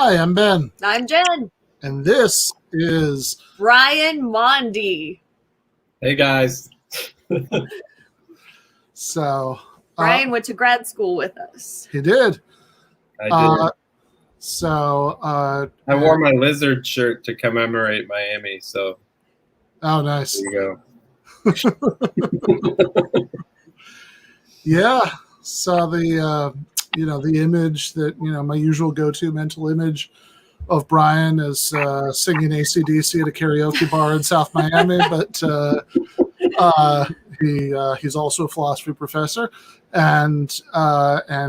Hi, I'm Ben. I'm Jen. And this is Brian Mondy. Hey, guys. So Brian went to grad school with us. he did. I did. I wore my lizard shirt to commemorate Miami, so Oh, nice. there you go. Yeah. So the image that, my usual go-to mental image of Brian is singing AC/DC at a karaoke bar in South Miami, but he's also a philosophy professor, and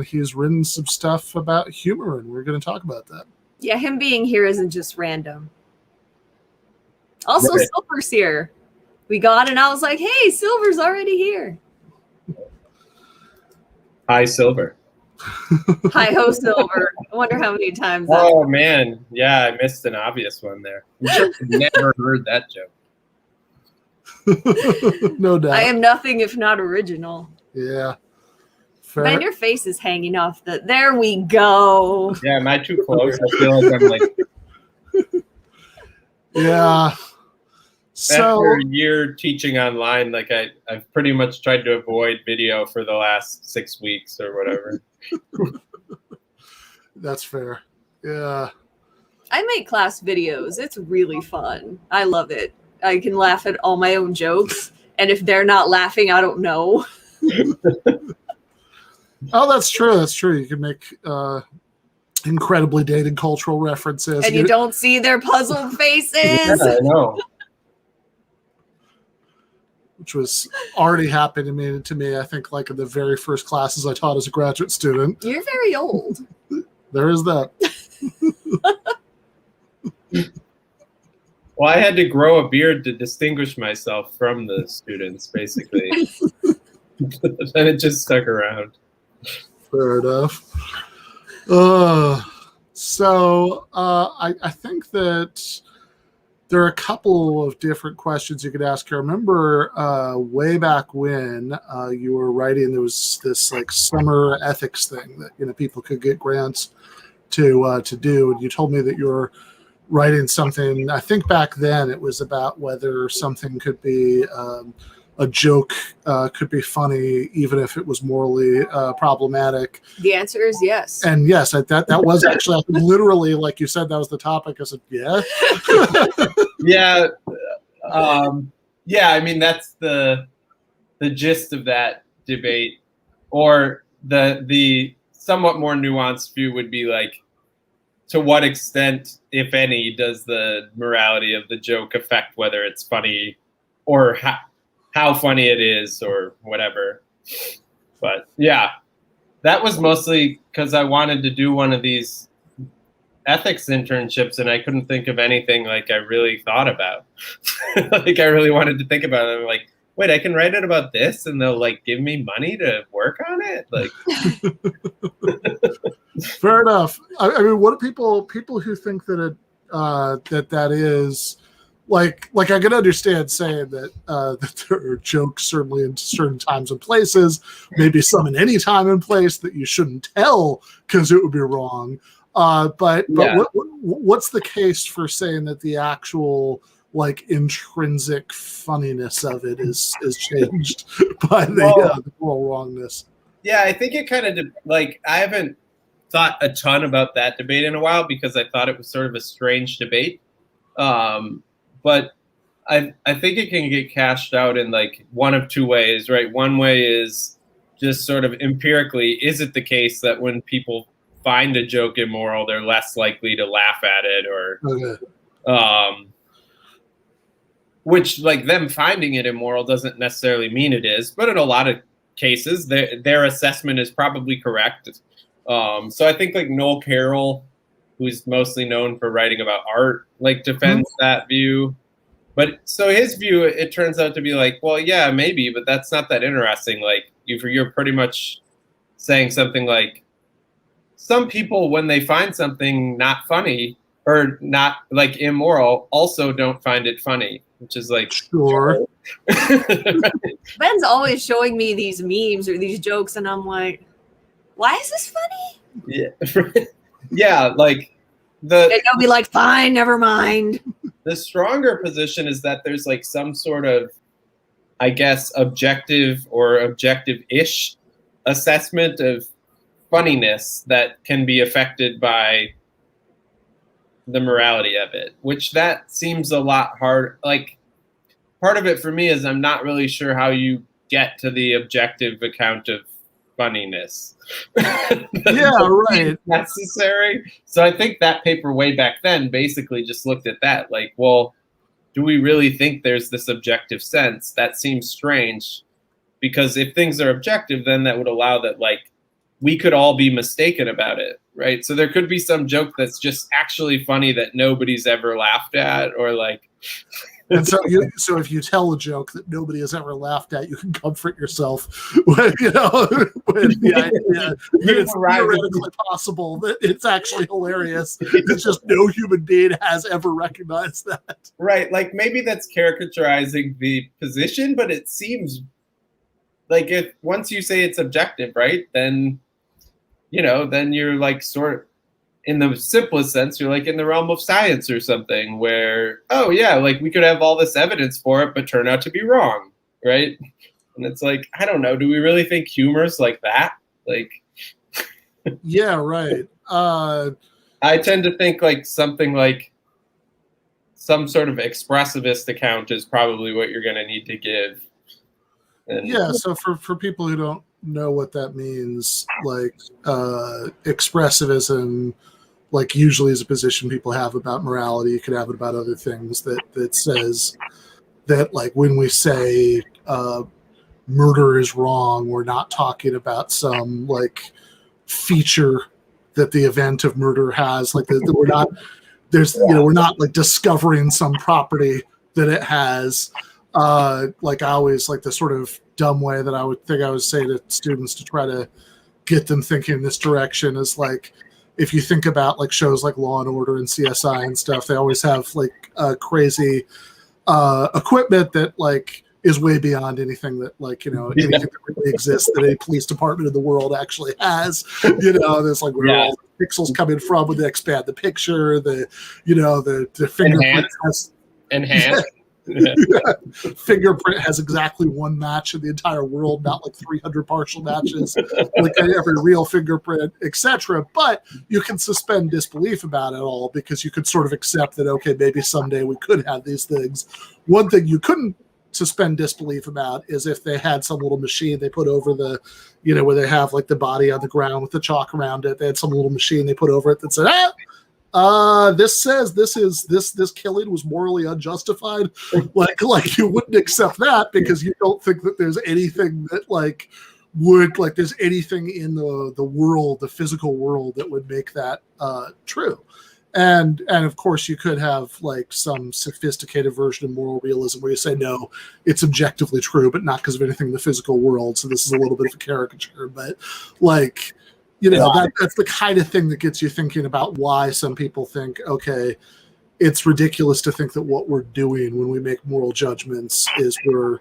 he's written some stuff about humor, and we're going to talk about that. Yeah, him being here isn't just random. Also, Right. Silver's here. We got, and I was like, hey, Silver's already here. Hi, Silver. Hi ho, Silver. I wonder how many times that. Oh, man. Yeah, I missed an obvious one there. I'm sure I've never heard that joke. No doubt. I am nothing if not original. Yeah. Fair. Ben, your face is hanging off the. There we go. Yeah, am I too close? I feel like I'm like, Yeah. So after a year teaching online, like I've pretty much tried to avoid video for the last 6 weeks or whatever. that's fair. Yeah. I make class videos. It's really fun. I love it. I can laugh at all my own jokes, and if they're not laughing, I don't know. Oh, that's true. That's true. You can make incredibly dated cultural references. And you don't see their puzzled faces. Yeah, I know. Which was already happening to me, I think, like in the very first classes I taught as a graduate student. You're very old. There is that. Well, I had to grow a beard to distinguish myself from the students, basically. And it just stuck around. Fair enough. So I think that there are a couple of different questions you could ask here. I remember way back when you were writing, there was this like summer ethics thing that people could get grants to do, and you told me that you were writing something. I think back then it was about whether something could be a joke could be funny even if it was morally problematic. The answer is yes. And yes, that was actually literally, like you said, that was the topic. I said, yeah. Yeah. Yeah, I mean, that's the gist of that debate. Or the somewhat more nuanced view would be like, to what extent, if any, does the morality of the joke affect whether it's funny or how funny it is or whatever. But yeah, that was mostly because I wanted to do one of these ethics internships and I couldn't think of anything like I really thought about. Like I really wanted to think about it. I'm like, wait, I can write it about this and they'll like give me money to work on it? Like Fair enough. I mean, what do people who think that it that is like I can understand saying that that there are jokes certainly in certain times and places, maybe some in any time and place that you shouldn't tell because it would be wrong. But Yeah. what's the case for saying that the actual like intrinsic funniness of it is changed by the moral wrongness? Yeah, I think it kind of like I haven't thought a ton about that debate in a while because I thought it was sort of a strange debate. But I think it can get cashed out in like one of two ways, right? One way is just sort of empirically, is it the case that when people find a joke immoral, they're less likely to laugh at it or Okay. which like them finding it immoral doesn't necessarily mean it is, but in a lot of cases, their assessment is probably correct. So I think like Noel Carroll, who's mostly known for writing about art, like defends that view. But so his view, it turns out to be like, well, yeah, maybe, but that's not that interesting. Like you're pretty much saying something like, some people, when they find something not funny or not like immoral, also don't find it funny, which is like, Sure. Ben's always showing me these memes or these jokes, and I'm like, why is this funny? Yeah. Yeah, like And they'll be like, fine, never mind. The stronger position is that there's like some sort of, I guess, objective or objective-ish assessment of funniness that can be affected by the morality of it, which that seems a lot hard. Like, part of it for me is I'm not really sure how you get to the objective account of funniness. Yeah, right. Necessary. So I think that paper way back then basically just looked at that, like, well, do we really think there's this objective sense? That seems strange, because if things are objective, then that would allow that, like, we could all be mistaken about it, right? So there could be some joke that's just actually funny that nobody's ever laughed at, or like. And so if you tell a joke that nobody has ever laughed at, you can comfort yourself with, with the idea that it's theoretically possible that it's actually hilarious. It's just no human being has ever recognized that. Right, like maybe that's caricaturizing the position, but it seems like if once you say it's objective, right, then then you're like sort of, in the simplest sense, you're like in the realm of science or something where, oh yeah, like we could have all this evidence for it, but turn out to be wrong, right? And it's like, I don't know, do we really think humor's like that? Like, yeah, right. I tend to think like something like some sort of expressivist account is probably what you're going to need to give. And yeah, so for people who don't know what that means, like expressivism, like usually is a position people have about morality. You could have it about other things that says that, like, when we say murder is wrong, we're not talking about some like feature that the event of murder has, like that we're not we're not like discovering some property that it has. Like I always like the sort of dumb way that I would say to students to try to get them thinking in this direction is like, if you think about like shows like Law and Order and CSI and stuff, they always have like crazy equipment that like is way beyond anything that anything that really exists that any police department in the world actually has. There's like where all the pixels come in from when they expand the picture. The fingerprint has enhance. Fingerprint has exactly one match in the entire world, not like 300 partial matches, like every real fingerprint, etc. But you can suspend disbelief about it all because you could sort of accept that, okay, maybe someday we could have these things. One thing you couldn't suspend disbelief about is if they had some little machine they put over the, where they have like the body on the ground with the chalk around it. They had some little machine they put over it that said, this says this killing was morally unjustified. Like you wouldn't accept that because you don't think that there's anything that there's anything in the world, the physical world, that would make that true. And of course you could have like some sophisticated version of moral realism where you say, no, it's objectively true, but not because of anything in the physical world. So this is a little bit of a caricature, but like, that's the kind of thing that gets you thinking about why some people think, okay, it's ridiculous to think that what we're doing when we make moral judgments is we're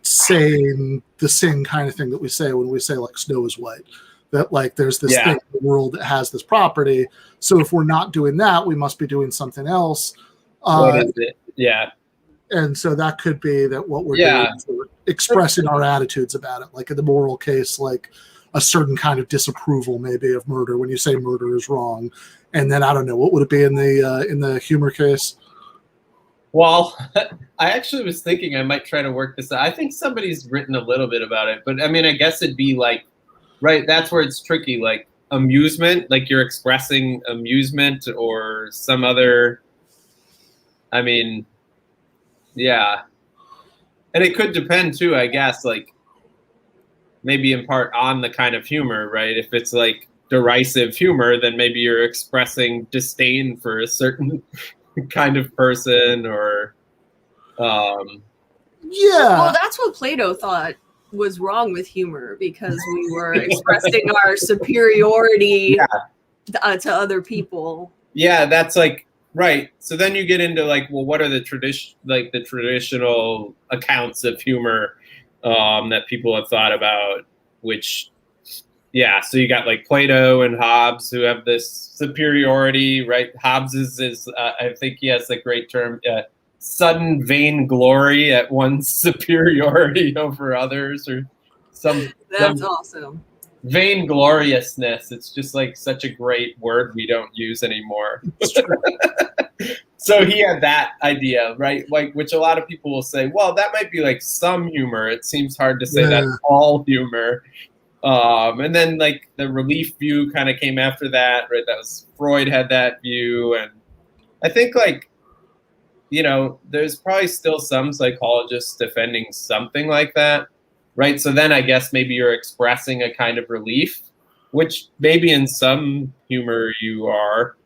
saying the same kind of thing that we say when we say like snow is white. That like there's this thing in the world that has this property. So if we're not doing that, we must be doing something else. What is it? Yeah. And so that could be that what we're doing is we're expressing our attitudes about it. Like in the moral case, like a certain kind of disapproval maybe of murder when you say murder is wrong. And then I don't know, what would it be in the humor case? Well, I actually was thinking I might try to work this out. I think somebody's written a little bit about it, but I mean, I guess it'd be like, right, that's where it's tricky, like amusement, like you're expressing amusement or some other, I mean, yeah. And it could depend too, I guess, like maybe in part on the kind of humor, right? If it's like derisive humor, then maybe you're expressing disdain for a certain kind of person or Well, that's what Plato thought was wrong with humor, because we were expressing our superiority to other people. Yeah, that's like right. So then you get into like, well, what are the traditional accounts of humor that people have thought about, which yeah, so you got like Plato and Hobbes who have this superiority, right? Hobbes is I think he has the great term, sudden vainglory at one's superiority over others, or some awesome. Vaingloriousness. It's just like such a great word we don't use anymore. So he had that idea, right? Like, which a lot of people will say, well, that might be like some humor. It seems hard to say that's all humor. And then like the relief view kind of came after that, right? That was Freud had that view. And I think like, you know, there's probably still some psychologists defending something like that, right? So then I guess maybe you're expressing a kind of relief, which maybe in some humor you are.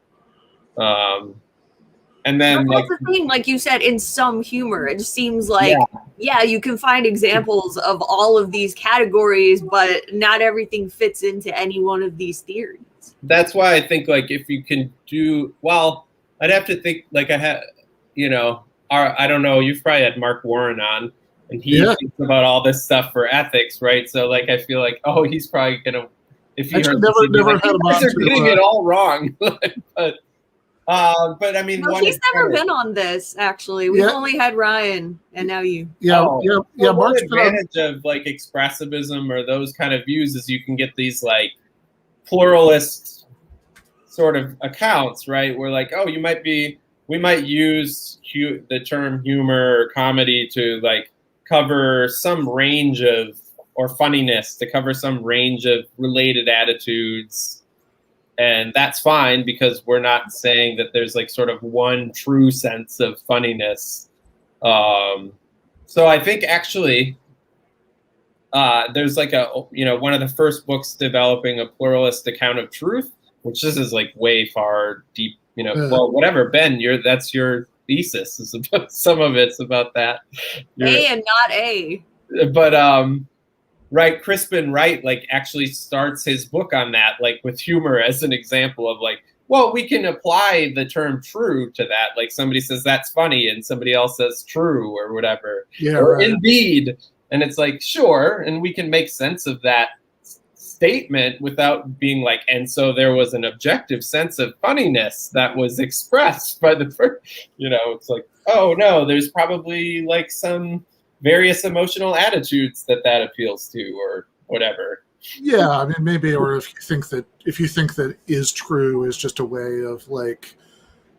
And then that's the thing, like you said, in some humor, it just seems like, yeah, you can find examples of all of these categories, but not everything fits into any one of these theories. That's why I think like if you can do, well, I'd have to think like I had, you know, I don't know, you've probably had Mark Warren on, and he thinks about all this stuff for ethics, right? So like I feel like, oh, he's probably gonna, if he heard this, never like, had you guys are getting it all wrong. But I mean, no, he's never been on this. Actually, we've only had Ryan, and now you. Well, Mark's advantage of like expressivism or those kind of views is you can get these like pluralist sort of accounts, right? Where like, oh, we might use the term humor or comedy to like cover some range of, or funniness to cover some range of related attitudes. And that's fine because we're not saying that there's like sort of one true sense of funniness. So I think actually there's like one of the first books developing a pluralist account of truth, which this is like way far deep, well, whatever, Ben, that's your thesis is about, some of it's about that. A and not A. But, right, Crispin Wright like actually starts his book on that, like with humor as an example of like, well, we can apply the term true to that. Like somebody says that's funny and somebody else says true or whatever. Yeah, or right. Indeed. And it's like, sure. And we can make sense of that statement without being like, and so there was an objective sense of funniness that was expressed by the first, it's like, oh no, there's probably like some various emotional attitudes that appeals to or whatever. Yeah, I mean, maybe, or if you think that is true is just a way of like,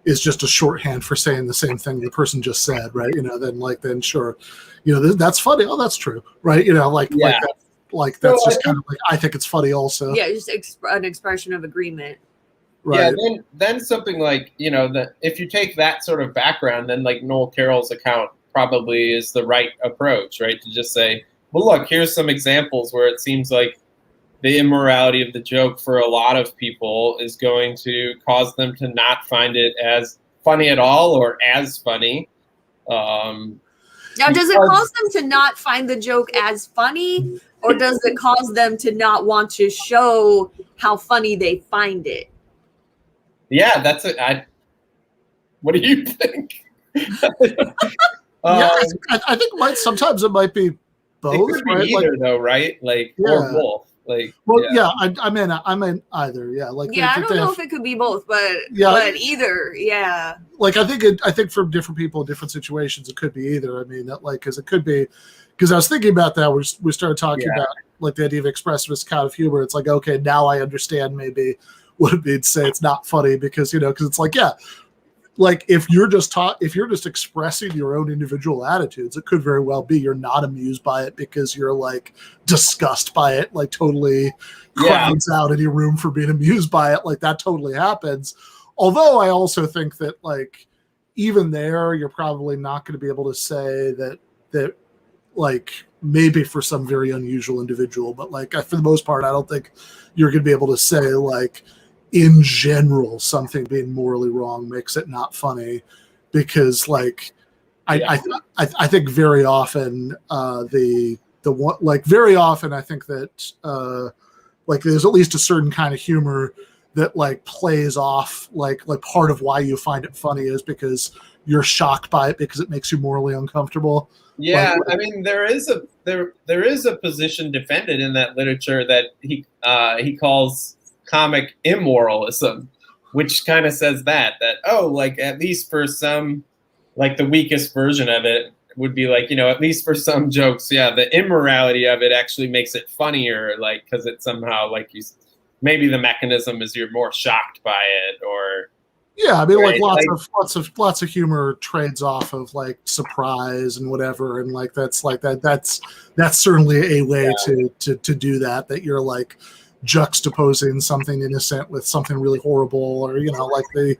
is just a shorthand for saying the same thing the person just said, right? Then sure, that's funny. Oh, that's true, right? That's just kind of like, I think it's funny also. Yeah, just an expression of agreement. Right. Yeah, then something like, that if you take that sort of background, then like Noel Carroll's account probably is the right approach, right? To just say, well, look, here's some examples where it seems like the immorality of the joke for a lot of people is going to cause them to not find it as funny at all or as funny. Now, does it cause them to not find the joke as funny, or does it cause them to not want to show how funny they find it? Yeah, that's it. What do you think? I think sometimes it might be both. It could be right? either, though, right? Like, or both. Like, I mean either. Yeah, like I don't know if it could be both, but either. Yeah. Like I think for different people, different situations, it could be either. I mean, because it could be. Because I was thinking about that, we started talking about like the idea of expressivist kind of humor. It's like, okay, now I understand maybe what it means to say it's not funny because it's like, like if you're just expressing your own individual attitudes, it could very well be you're not amused by it because you're like disgusted by it, like totally crowds out any room for being amused by it. Like that totally happens. Although I also think that like even there, you're probably not going to be able to say that like maybe for some very unusual individual, but like for the most part, I don't think you're going to be able to say like in general something being morally wrong makes it not funny, because like I think very often very often I think that like there's at least a certain kind of humor that like plays off like part of why you find it funny is because you're shocked by it because it makes you morally uncomfortable. Yeah, I mean, there is a position defended in that literature that he calls comic immoralism, which kind of says that like at least for some, like the weakest version of it would be like, at least for some jokes, the immorality of it actually makes it funnier, like because it somehow like maybe the mechanism is you're more shocked by it, or yeah, I mean, right? like lots of humor trades off of like surprise and whatever, and like that's certainly a way to do that. That you're like juxtaposing something innocent with something really horrible, or like the.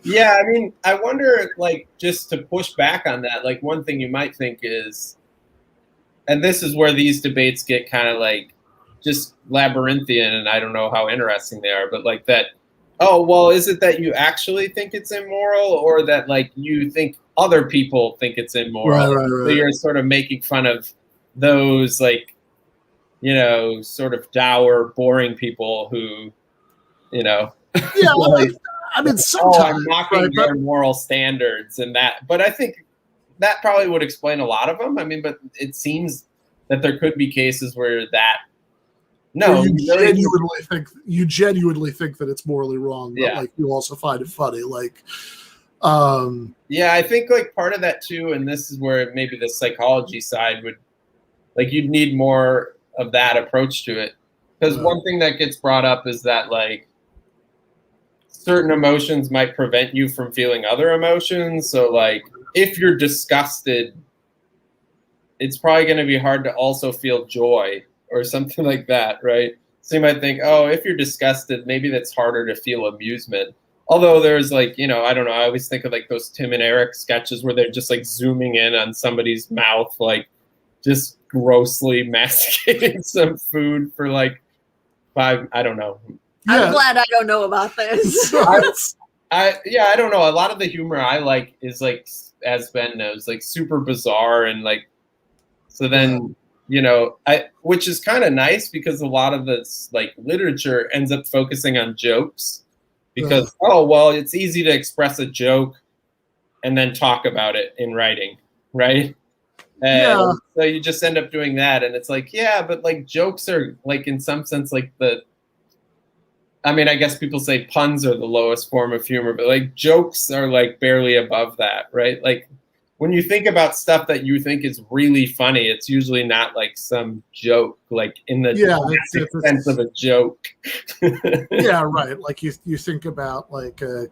Yeah, I mean, I wonder, like, just to push back on that, like one thing you might think is, and this is where these debates get kind of like just labyrinthian, and I don't know how interesting they are, but like that. Oh, well, is it that you actually think it's immoral, or that like you think other people think it's immoral? Right. So you're sort of making fun of those like, sort of dour, boring people who, Yeah, like, I mean, sometimes I'm mocking their moral standards and that. But I think that probably would explain a lot of them. I mean, but it seems that there could be cases where that. No, you genuinely think that it's morally wrong, but like you also find it funny. Like, yeah, I think like part of that too, and this is where maybe the psychology side would, like, you'd need more of that approach to it, because one thing that gets brought up is that like certain emotions might prevent you from feeling other emotions. So like if you're disgusted, it's probably going to be hard to also feel joy or something like that, right? So you might think, oh, if you're disgusted, maybe that's harder to feel amusement. Although there's like, I don't know, I always think of like those Tim and Eric sketches where they're just like zooming in on somebody's mouth, like just grossly masticating some food for like 5, I don't know. Yeah. I'm glad I don't know about this. I don't know. A lot of the humor I like is like, as Ben knows, like super bizarre, and like, so then, which is kind of nice because a lot of this like literature ends up focusing on jokes because, it's easy to express a joke and then talk about it in writing, right? And so you just end up doing that, and it's like, but like jokes are like in some sense like I mean, I guess people say puns are the lowest form of humor, but like jokes are like barely above that, right? Like when you think about stuff that you think is really funny, it's usually not like some joke, like in the sense of a joke. Yeah, right. Like you think about like a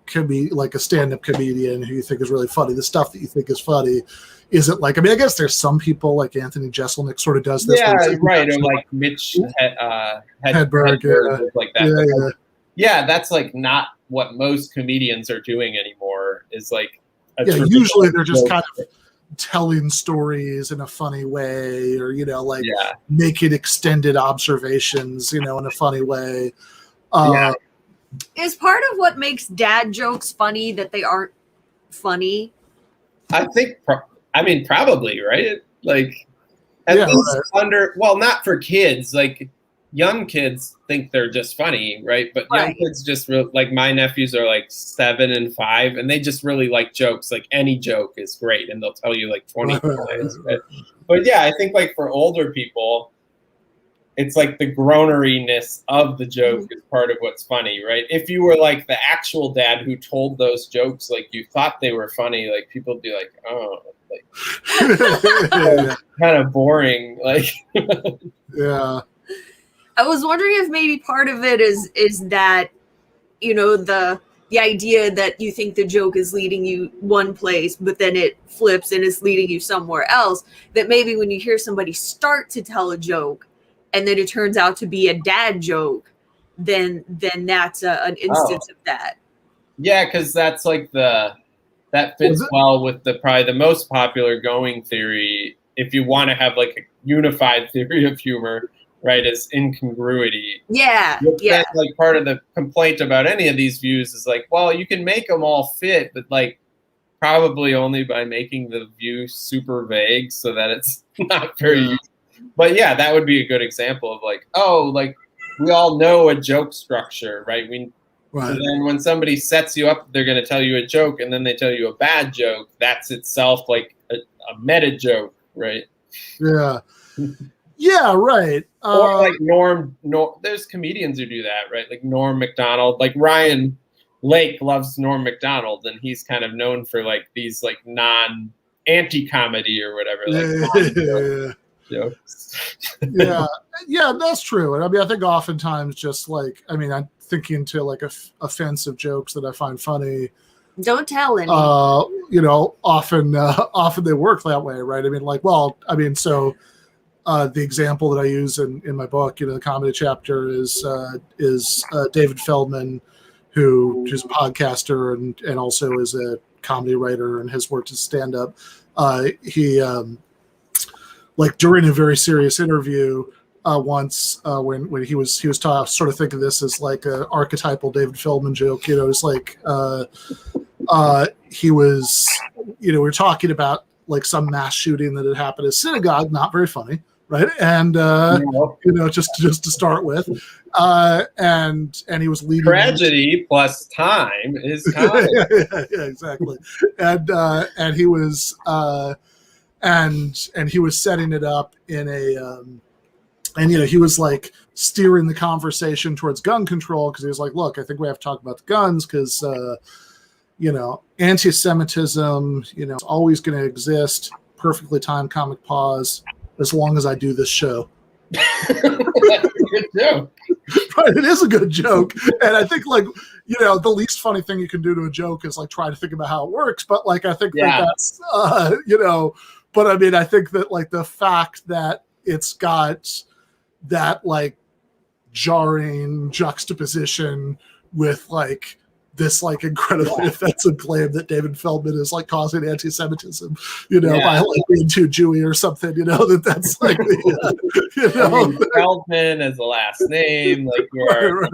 stand-up comedian who you think is really funny. The stuff that you think is funny isn't like, I mean, I guess there's some people like Anthony Jeselnik sort of does this. Yeah, right. Or like Mitch Hedberg, like that. Yeah, that's like not what most comedians are doing anymore. Is like usually they're just kind of telling stories in a funny way, or making extended observations, in a funny way. Is part of what makes dad jokes funny that they aren't funny? I think. Probably, right? Like at least not for kids. Like young kids think they're just funny, right? But young kids just like my nephews are like 7 and 5, and they just really like jokes. Like any joke is great, and they'll tell you like 20 times. But I think like for older people, it's like the groaneriness of the joke is part of what's funny, right? If you were like the actual dad who told those jokes, like you thought they were funny, like people would be like, oh, like kind of boring, like. Yeah. I was wondering if maybe part of it is that, the idea that you think the joke is leading you one place, but then it flips and it's leading you somewhere else. That maybe when you hear somebody start to tell a joke, and then it turns out to be a dad joke, then that's an instance of that. Yeah, because that's like that fits well with probably the most popular going theory. If you want to have like a unified theory of humor, right, is incongruity. Yeah. That's like part of the complaint about any of these views is like, well, you can make them all fit, but like probably only by making the view super vague so that it's not very useful. But that would be a good example of like, like we all know a joke structure, right? Right. And then when somebody sets you up, they're going to tell you a joke, and then they tell you a bad joke. That's itself like a meta joke, right? Yeah. Yeah, right. Or like Norm, there's comedians who do that, right? Like Norm Macdonald, like Ryan Lake loves Norm Macdonald, and he's kind of known for like these like anti-comedy or whatever, like jokes. Yeah, that's true. And I mean, I think oftentimes just like, I mean, I'm thinking to like offensive jokes that I find funny. Don't tell any. You know, often they work that way, right? I mean, like, well, I mean, so the example that I use in my book, you know, the comedy chapter is David Feldman, who's a podcaster and also is a comedy writer and has worked as stand-up. He like during a very serious interview once when he was sort of thinking this as like an archetypal David Feldman joke, you know, it's like he was, you know, we were talking about like some mass shooting that had happened at a synagogue, not very funny, right? And you know, just to start with, and he was leading tragedy plus time is comedy. yeah, exactly. And he was and he was setting it up in a and you know, he was like steering the conversation towards gun control because he was like, look, I think we have to talk about the guns because you know, anti-Semitism, you know, it's always going to exist. Perfectly timed comic pause as long as I do this show. Good joke. Right, it is a good joke. And I think, like, you know, the least funny thing you can do to a joke is like try to think about how it works. But like, I think that's you know, but I mean, I think that like the fact that it's got that like jarring juxtaposition with like this like incredibly offensive claim that David Feldman is like causing anti-Semitism, you know, by like being too Jewy or something, you know, that's like the, you know, I mean, Feldman as a last name, like you are,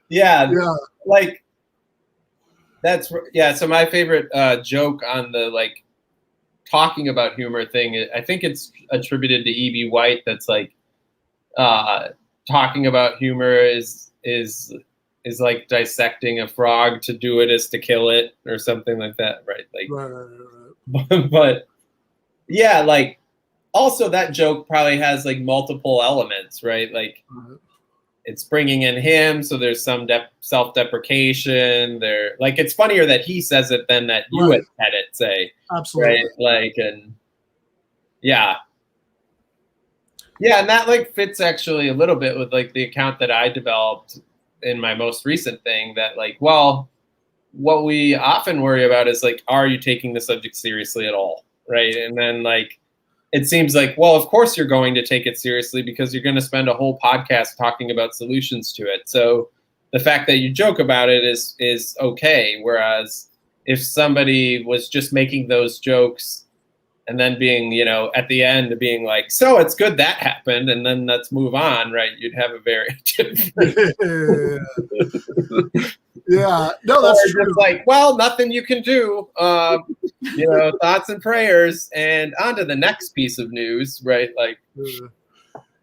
yeah, like that's So my favorite joke on the like talking about humor thing, I think it's attributed to E.B. White. That's like talking about humor is like dissecting a frog. To do it is to kill it, or something like that, right? Like, right. But yeah, like also that joke probably has like multiple elements, right? Like it's bringing in him, so there's some self-deprecation. There, like it's funnier that he says it than that you had it say. Absolutely, right? Like, and yeah, and that like fits actually a little bit with like the account that I developed in my most recent thing, that like, well, what we often worry about is like, are you taking the subject seriously at all, right? And then like, it seems like, well, of course you're going to take it seriously because you're going to spend a whole podcast talking about solutions to it. So the fact that you joke about it is okay. Whereas if somebody was just making those jokes and then being, you know, at the end being like, so it's good that happened, and then let's move on, right? You'd have a very different. No, that's true. Just like, well, nothing you can do. You know, thoughts and prayers, and on to the next piece of news, right? Like,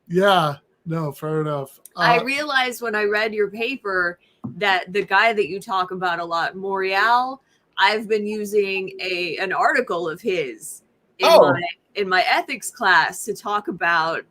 no, fair enough. I realized when I read your paper that the guy that you talk about a lot, Morial, I've been using an article of his in my ethics class to talk about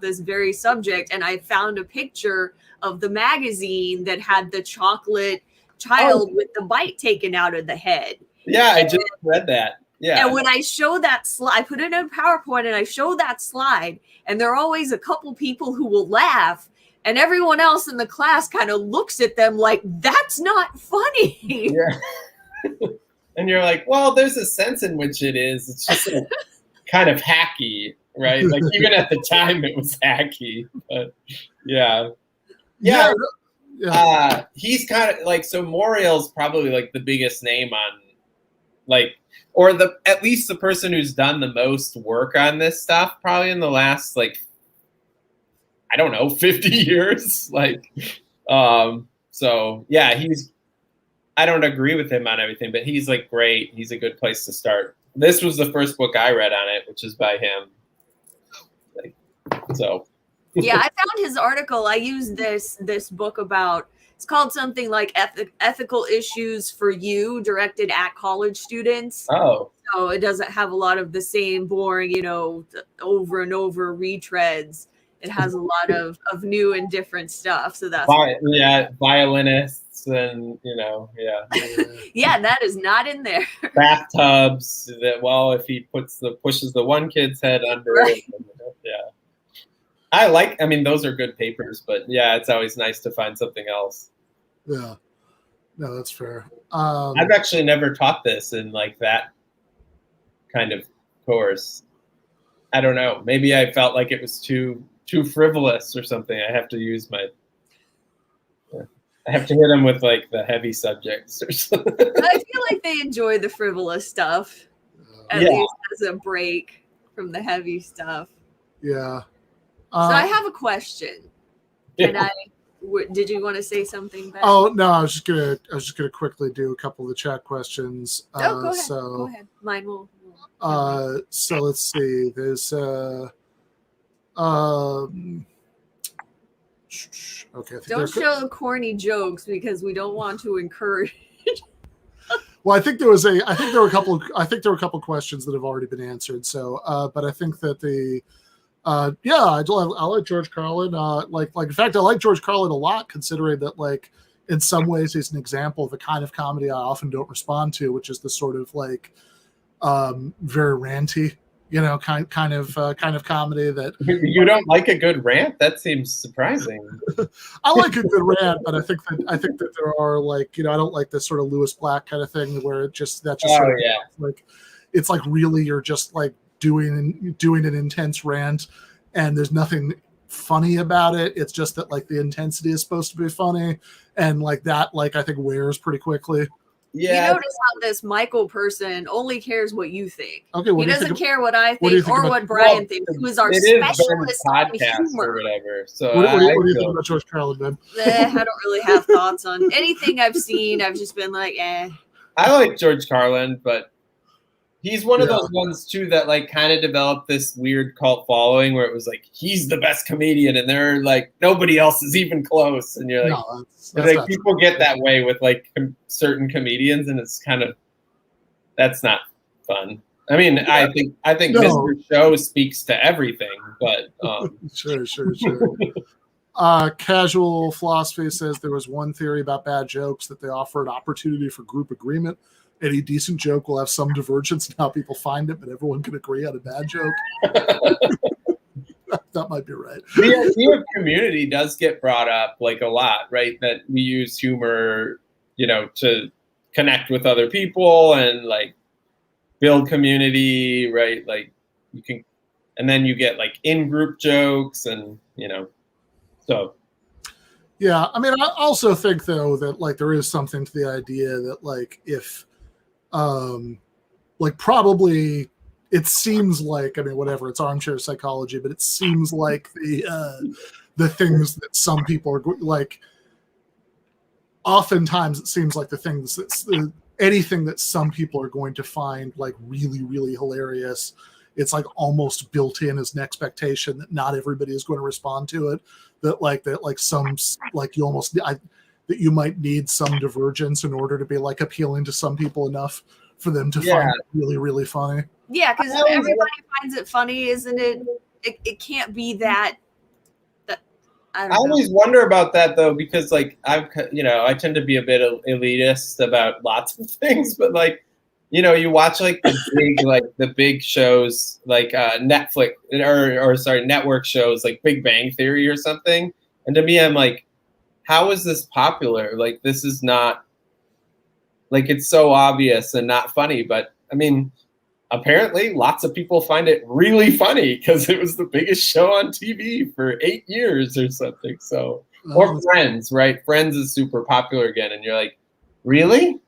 this very subject, and I found a picture of the magazine that had the chocolate child with the bite taken out of the head. Yeah, I just read that. Yeah. And when I show that slide, I put it in a PowerPoint and I show that slide, and there are always a couple people who will laugh, and everyone else in the class kind of looks at them like, that's not funny. Yeah. And you're like, well, there's a sense in which it is. It's just like kind of hacky, right? Like even at the time it was hacky, but yeah. He's kind of like, so Morial's probably like the biggest name on like, or at least the person who's done the most work on this stuff probably in the last like, I don't know, 50 years. Like, so yeah, I don't agree with him on everything, but he's like great. He's a good place to start. This was the first book I read on it, which is by him. Like, so Yeah, I found his article. I used this book about, it's called something like Ethical Issues for You, directed at college students. Oh, So it doesn't have a lot of the same boring, over and over retreads. It has a lot of new and different stuff. So that's yeah, violinists and yeah, that is not in there. bathtubs. That if he pushes the one kid's head under, Right. Yeah. I mean, those are good papers, but yeah, it's always nice to find something else. Yeah, no, that's fair. I've actually never taught this in like that kind of course. I don't know. Maybe I felt like it was too frivolous or something. I have to hit them with like the heavy subjects or something. I feel like they enjoy the frivolous stuff, at least as a break from the heavy stuff. Yeah. So I have a question. Did you want to say something, Ben? Oh no, I was just gonna quickly do a couple of the chat questions. Go ahead. Go ahead. Mine will. So let's see. There's okay. Don't show the corny jokes because we don't want to encourage. Well, I think there were a couple questions that have already been answered. So, but I think that I like George Carlin. In fact, I like George Carlin a lot, considering that, like, in some ways, he's an example of the kind of comedy I often don't respond to, which is the sort of like very ranty, kind of comedy that. You don't like a good rant? That seems surprising. I like a good rant, but I think that there are, like, I don't like this sort of Lewis Black kind of thing where it's like really you're just like doing an intense rant and there's nothing funny about it. It's just that, like, the intensity is supposed to be funny, and like that, like, I think wears pretty quickly. Yeah. You notice how this Michael person only cares what you think. Okay, he doesn't care what I think or what Brian thinks. He was our specialist on humor or whatever. So what do you think about George Carlin, Ben? I don't really have thoughts on anything I've seen. I've just been like, I like George Carlin, but he's one of those ones too that like kind of developed this weird cult following where it was like he's the best comedian and they're like nobody else is even close, and you're like, that's like people get that way with like certain comedians, and it's kind of, that's not fun. I mean, I think Mr. Show speaks to everything, but sure. Casual Philosophy says there was one theory about bad jokes that they offer an opportunity for group agreement. Any decent joke will have some divergence in how people find it, but everyone can agree on a bad joke. That might be right. The idea of community does get brought up like a lot, right? That we use humor, to connect with other people and like build community, right? Like you can, and then you get like in-group jokes and, so. Yeah, I mean, I also think though that like there is something to the idea that like if, like probably it seems like, I mean, whatever, it's armchair psychology, but it seems like the things that some people are like, oftentimes it seems like the things that anything that some people are going to find like really, really hilarious, it's like almost built in as an expectation that not everybody is going to respond to it. That you might need some divergence in order to be like appealing to some people enough for them to find it really, really funny. Yeah, because if everybody finds it funny, isn't it? It can't be that. I always wonder about that though, because like I tend to be a bit elitist about lots of things, but like, you watch like the big shows like Netflix or network shows like Big Bang Theory or something, and to me I'm like, how is this popular? Like, this is not, like, it's so obvious and not funny. But I mean, apparently lots of people find it really funny because it was the biggest show on TV for 8 years or something. So, or Friends, right? Friends is super popular again. And you're like, really?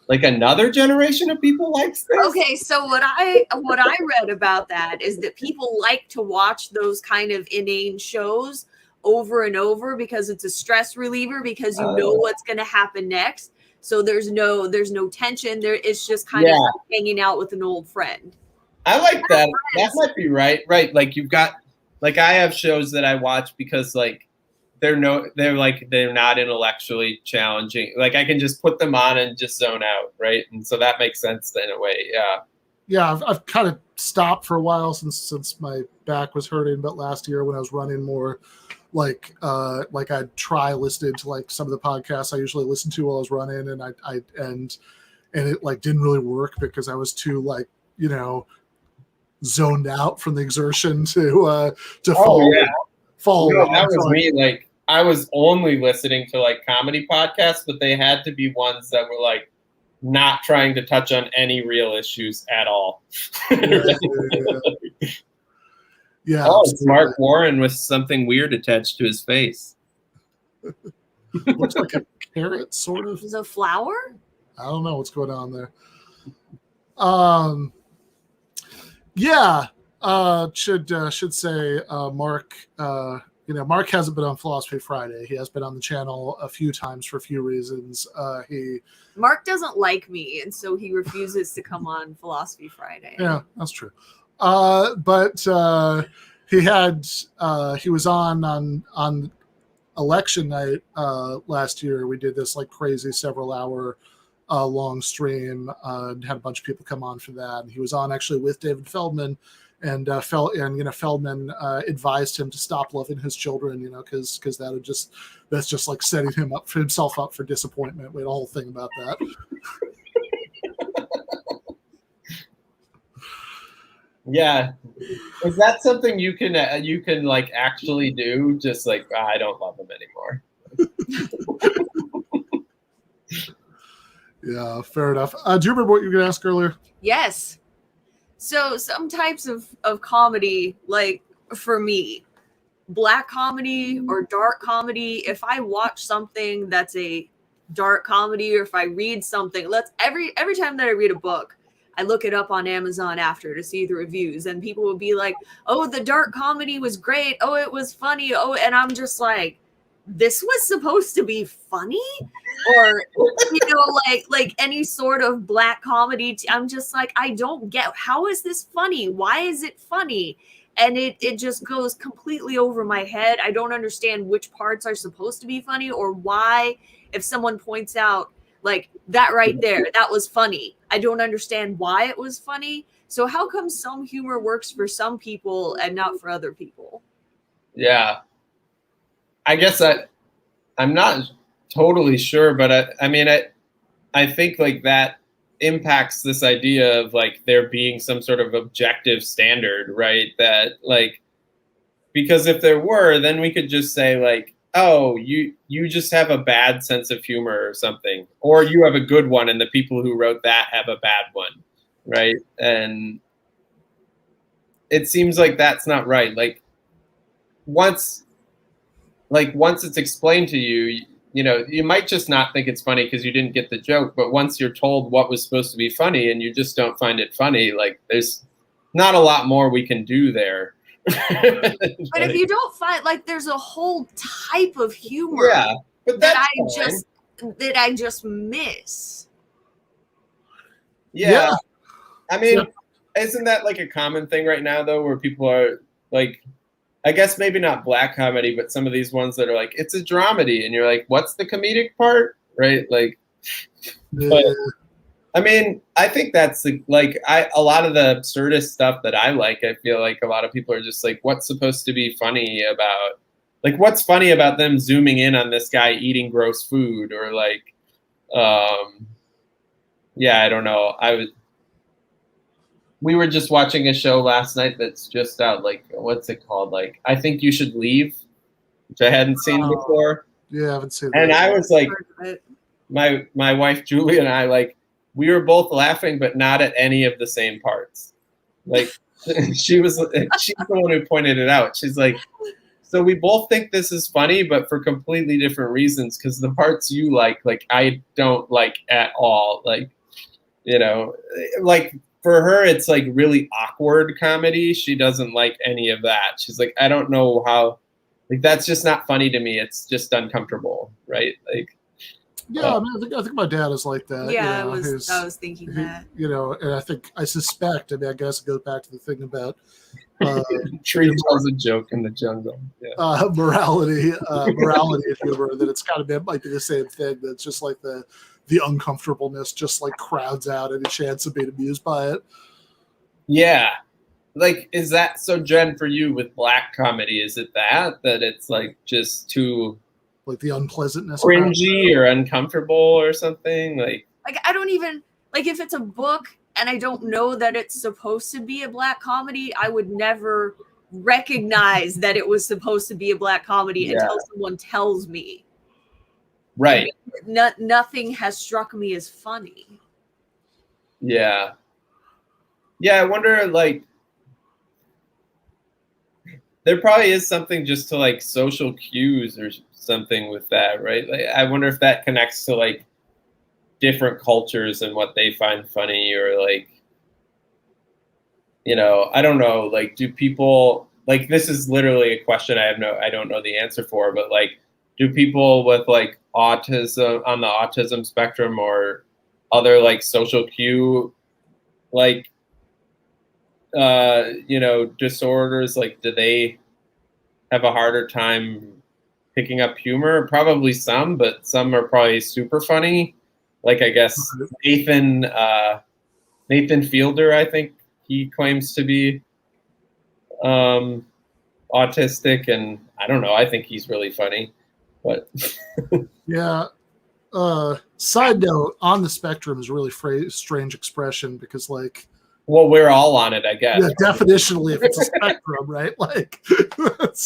Like another generation of people likes this? Okay, so what I read about that is that people like to watch those kind of inane shows over and over because it's a stress reliever, because you know what's going to happen next. So there's no tension there. It's just kind of like hanging out with an old friend. I like that. That might be right. Right. Like you've got like I have shows that I watch because like they're not intellectually challenging. Like I can just put them on and just zone out, right? And so that makes sense in a way. Yeah. Yeah, I've kind of stopped for a while since my back was hurting, but last year when I was running more, like I'd try listening to like some of the podcasts I usually listen to while I was running, and and it like didn't really work because I was too like, you know, zoned out from the exertion to fall. Yeah. Fall. No, that was me. Like I was only listening to like comedy podcasts, but they had to be ones that were like not trying to touch on any real issues at all. Yeah. Oh, it's Mark Warren with something weird attached to his face. Looks like a carrot, sort of. Is it a flower? I don't know what's going on there. Yeah. Should say Mark. Mark hasn't been on Philosophy Friday. He has been on the channel a few times for a few reasons. Mark doesn't like me, and so he refuses to come on Philosophy Friday. Yeah, that's true. But he was on election night last year. We did this like crazy several hour long stream, and had a bunch of people come on for that. And he was on actually with David Feldman. And Feldman advised him to stop loving his children, because that's just like setting himself up for disappointment. We had a whole thing about that. Yeah, is that something you can like actually do? Just like I don't love them anymore. Yeah, fair enough. Do you remember what you were going to ask earlier? Yes. So some types of comedy, like for me, black comedy or dark comedy, if I watch something that's a dark comedy, or if I read something, every time that I read a book, I look it up on Amazon after to see the reviews, and people will be like, oh, the dark comedy was great. Oh, it was funny. Oh, and I'm just like, this was supposed to be funny? Or, like any sort of black comedy. I'm just like, I don't get, how is this funny? Why is it funny? And it just goes completely over my head. I don't understand which parts are supposed to be funny, or why, if someone points out like that right there, that was funny, I don't understand why it was funny. So how come some humor works for some people and not for other people? Yeah. I guess I'm not totally sure, but I think like that impacts this idea of like there being some sort of objective standard, right? That like, because if there were, then we could just say like, oh, you just have a bad sense of humor or something, or you have a good one and the people who wrote that have a bad one, right? And it seems like that's not right. Like once it's explained to you, you might just not think it's funny because you didn't get the joke. But once you're told what was supposed to be funny and you just don't find it funny, like there's not a lot more we can do there. But if you don't find, like, there's a whole type of humor but that I just miss. Yeah. I mean, isn't that like a common thing right now though, where people are like, I guess maybe not black comedy, but some of these ones that are like, it's a dramedy, and you're like, what's the comedic part, right? Like, but, I mean, I think that's like a lot of the absurdist stuff that I like. I feel like a lot of people are just like, what's supposed to be funny about, like, what's funny about them zooming in on this guy eating gross food, or like, I don't know. We were just watching a show last night that's just out, like, what's it called? Like, I Think You Should Leave, which I hadn't seen before. Yeah, I haven't seen that. And I was like, my wife Julie and I, like, we were both laughing, but not at any of the same parts. Like, she's the one who pointed it out. She's like, so we both think this is funny, but for completely different reasons, because the parts you like I don't like at all. Like, like, for her, it's like really awkward comedy. She doesn't like any of that. She's like, I don't know how, like, that's just not funny to me. It's just uncomfortable, right? Like, yeah, I mean, I think my dad is like that. Yeah, I was thinking that. And I suspect, I guess it goes back to the thing about Tree tells a joke in the jungle. Yeah. Morality and humor. That it's kind of, it might be the same thing. That's just like the uncomfortableness just like crowds out any chance of being amused by it. Yeah. Like, is that so, Jen, for you with black comedy? Is it that it's like just too like the unpleasantness, cringy or uncomfortable or something? Like I don't even like if it's a book and I don't know that it's supposed to be a black comedy, I would never recognize that it was supposed to be a black comedy until someone tells me. Right. Nothing has struck me as funny. Yeah. Yeah, I wonder, like, there probably is something just to like social cues or something with that, right? Like, I wonder if that connects to like different cultures and what they find funny, or like, you know, I don't know, like, do people, like, this is literally a question I don't know the answer for, but like, do people with like autism, on the autism spectrum, or other like social cue, like, you know, disorders, like, do they have a harder time picking up humor? Probably some, but some are probably super funny. Like, I guess Nathan Fielder, I think he claims to be autistic, and I don't know, I think he's really funny, but yeah. Side note, on the spectrum is a really strange expression, because like, well, we're all on it, I guess. Yeah, definitionally, if it's a spectrum, right? Like, but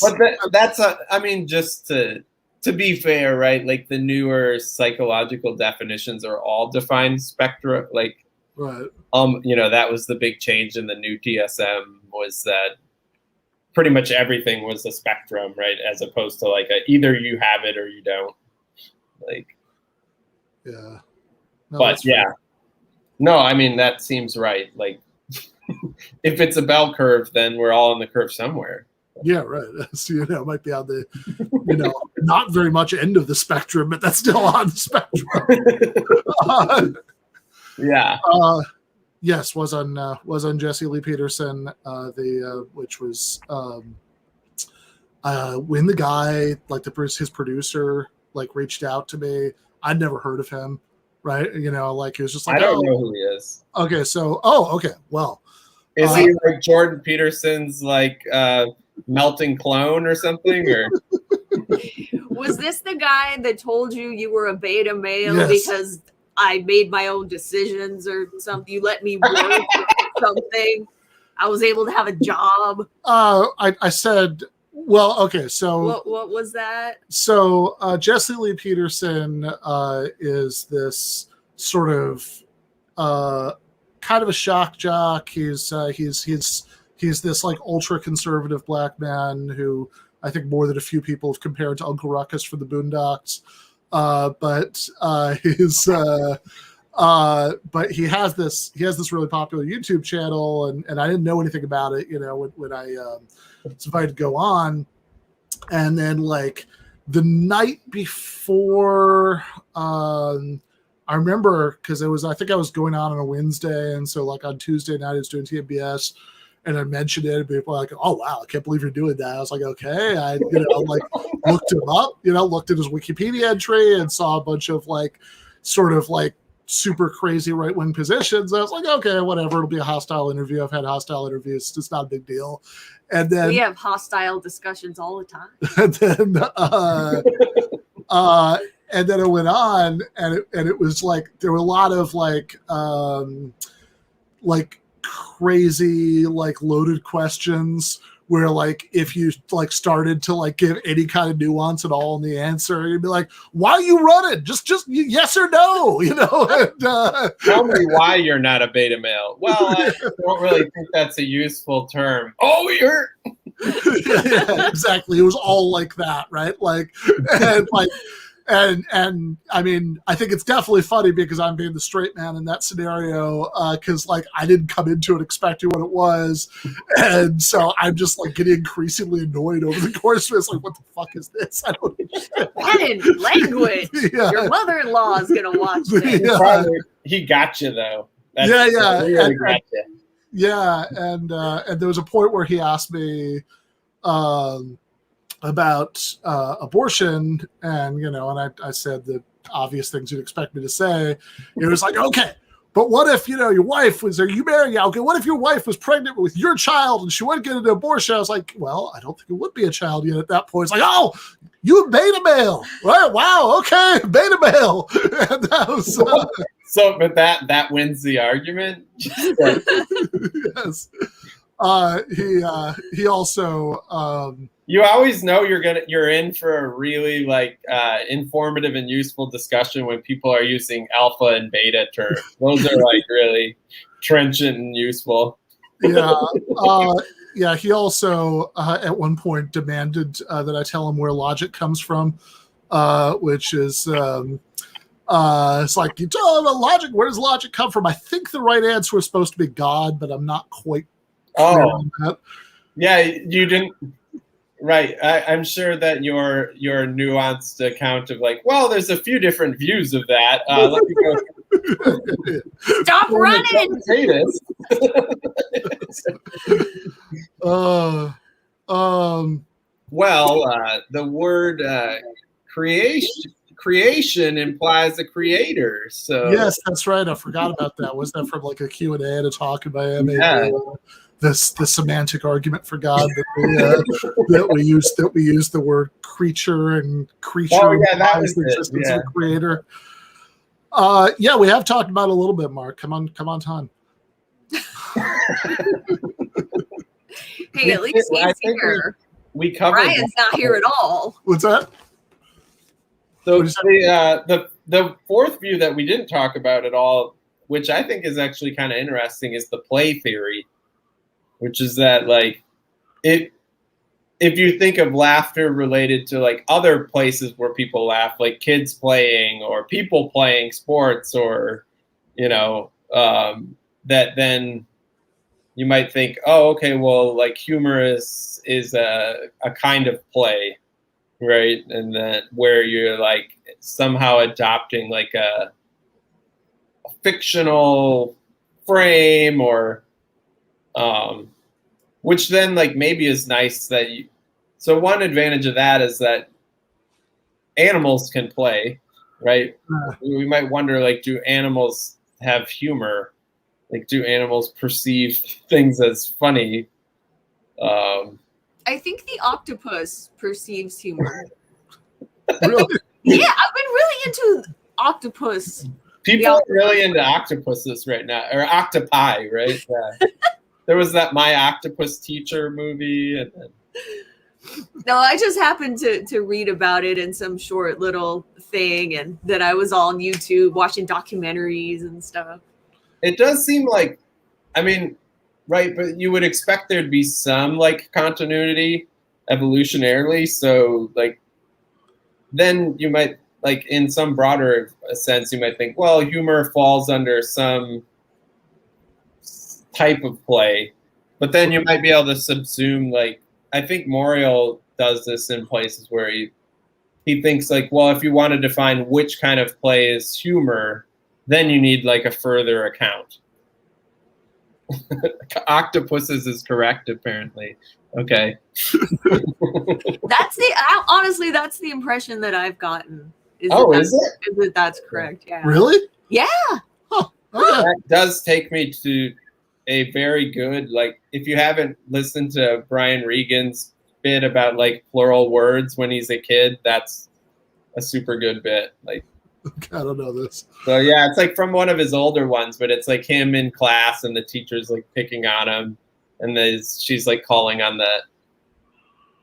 that's I mean, just to be fair, right? Like, the newer psychological definitions are all defined spectra. Like, right. You know, that was the big change in the new DSM, was that pretty much everything was a spectrum, right? As opposed to like either you have it or you don't. Like, yeah. No, but yeah, fair. No, I mean, that seems right. Like, if it's a bell curve, then we're all on the curve somewhere. Yeah, right. So, you know, it might be on the, you know, not very much end of the spectrum, but that's still on the spectrum. Yeah. Yes, was on Jesse Lee Peterson, which was when the guy, like his producer, like reached out to me. I'd never heard of him, right? You know, like he was just like, I don't know who he is. Okay, so okay, well, is he like Jordan Peterson's like melting clone or something, or? Was this the guy that told you were a beta male because I made my own decisions or something? You let me work or something. I was able to have a job. I said, well, okay, so what was that? So Jesse Lee Peterson is this sort of kind of a shock jock. He's this like ultra conservative black man who I think more than a few people have compared to Uncle Ruckus from the Boondocks. But he has this really popular YouTube channel, and I didn't know anything about it, you know, when I was invited to go on. And then like the night before, I remember, because I think I was going on a Wednesday, and so like on Tuesday night I was doing TMBS, and I mentioned it, and people were like, "Oh wow, I can't believe you're doing that." I was like, "Okay," I like looked him up, looked at his Wikipedia entry and saw a bunch of like sort of like super crazy right-wing positions. I was like, okay, whatever, it'll be a hostile interview. I've had hostile interviews, it's not a big deal. And then we have hostile discussions all the time. And then it went on, and it was like there were a lot of like crazy like loaded questions where like if you like started to like give any kind of nuance at all in the answer, you'd be like, why are you running? Just yes or no, you know? And, tell me why you're not a beta male. Well, I don't really think that's a useful term. Oh, you're yeah, exactly. It was all like that, right? Like, and like, and I mean, I think it's definitely funny because I'm being the straight man in that scenario, because like I didn't come into it expecting what it was, and so I'm just like getting increasingly annoyed over the course of it. It's like, what the fuck is this? I don't understand. What in language? Yeah. Your mother-in-law is gonna watch this. Yeah. He got you though. Yeah. Really got you. Yeah, and there was a point where he asked me about abortion, and and I said the obvious things you'd expect me to say. It was like, okay, but what if your wife was, or you marry? Okay, what if your wife was pregnant with your child and she wouldn't get an abortion? I was like, well, I don't think it would be a child yet at that point. It's like, oh, you beta male, right? Wow, okay, beta male. And that was so, but that wins the argument. Yes. He also you always know you're in for a really informative and useful discussion when people are using alpha and beta terms. Those are really trenchant and useful. Yeah. He also at one point demanded that I tell him where logic comes from, which is it's like, you tell him about logic. Where does logic come from? I think the right answer was supposed to be God, but I'm not quite clear on that. Yeah, you didn't. Right. I'm sure that your nuanced account of well, there's a few different views of that. Let me go. Stop running. Well, the word creation implies a creator. So yes, that's right. I forgot about that. Was that from a Q&A at a talk in Miami? Yeah. The semantic argument for God that we use the word creature and creature. Oh yeah, that was the existence of a creator. Yeah, we have talked about it a little bit, Mark. Come on, time. Hey, at least he's here. We covered. Brian's not here at all. What's that? So the fourth view that we didn't talk about at all, which I think is actually kind of interesting, is the play theory. Which is that if you think of laughter related to other places where people laugh, like kids playing or people playing sports, or that then you might think, oh, okay, well, humor is a kind of play, right? And then where you're somehow adopting a fictional frame, or which then maybe is nice that so one advantage of that is that animals can play, right? We might wonder, do animals have humor? Do animals perceive things as funny? I think the octopus perceives humor. Really? Yeah, I've been really into octopus. People are really into octopuses right now, or octopi, right? Yeah. There was that My Octopus Teacher movie. And no, I just happened to read about it in some short little thing, and that I was on YouTube watching documentaries and stuff. It does seem right, but you would expect there'd be some continuity evolutionarily. So then you might in some broader sense, you might think, well, humor falls under some type of play, but then you might be able to subsume I think Morial does this in places where he thinks well, if you want to define which kind of play is humor, then you need a further account. Octopuses is correct, apparently. Okay. Honestly, that's the impression that I've gotten. Is it? That's correct. Yeah. Really? Yeah. Oh, okay. That does take me to a very good, if you haven't listened to Brian Regan's bit about plural words when he's a kid, that's a super good bit. I don't know this. So yeah, it's from one of his older ones, but it's him in class and the teacher's picking on him, and she's calling on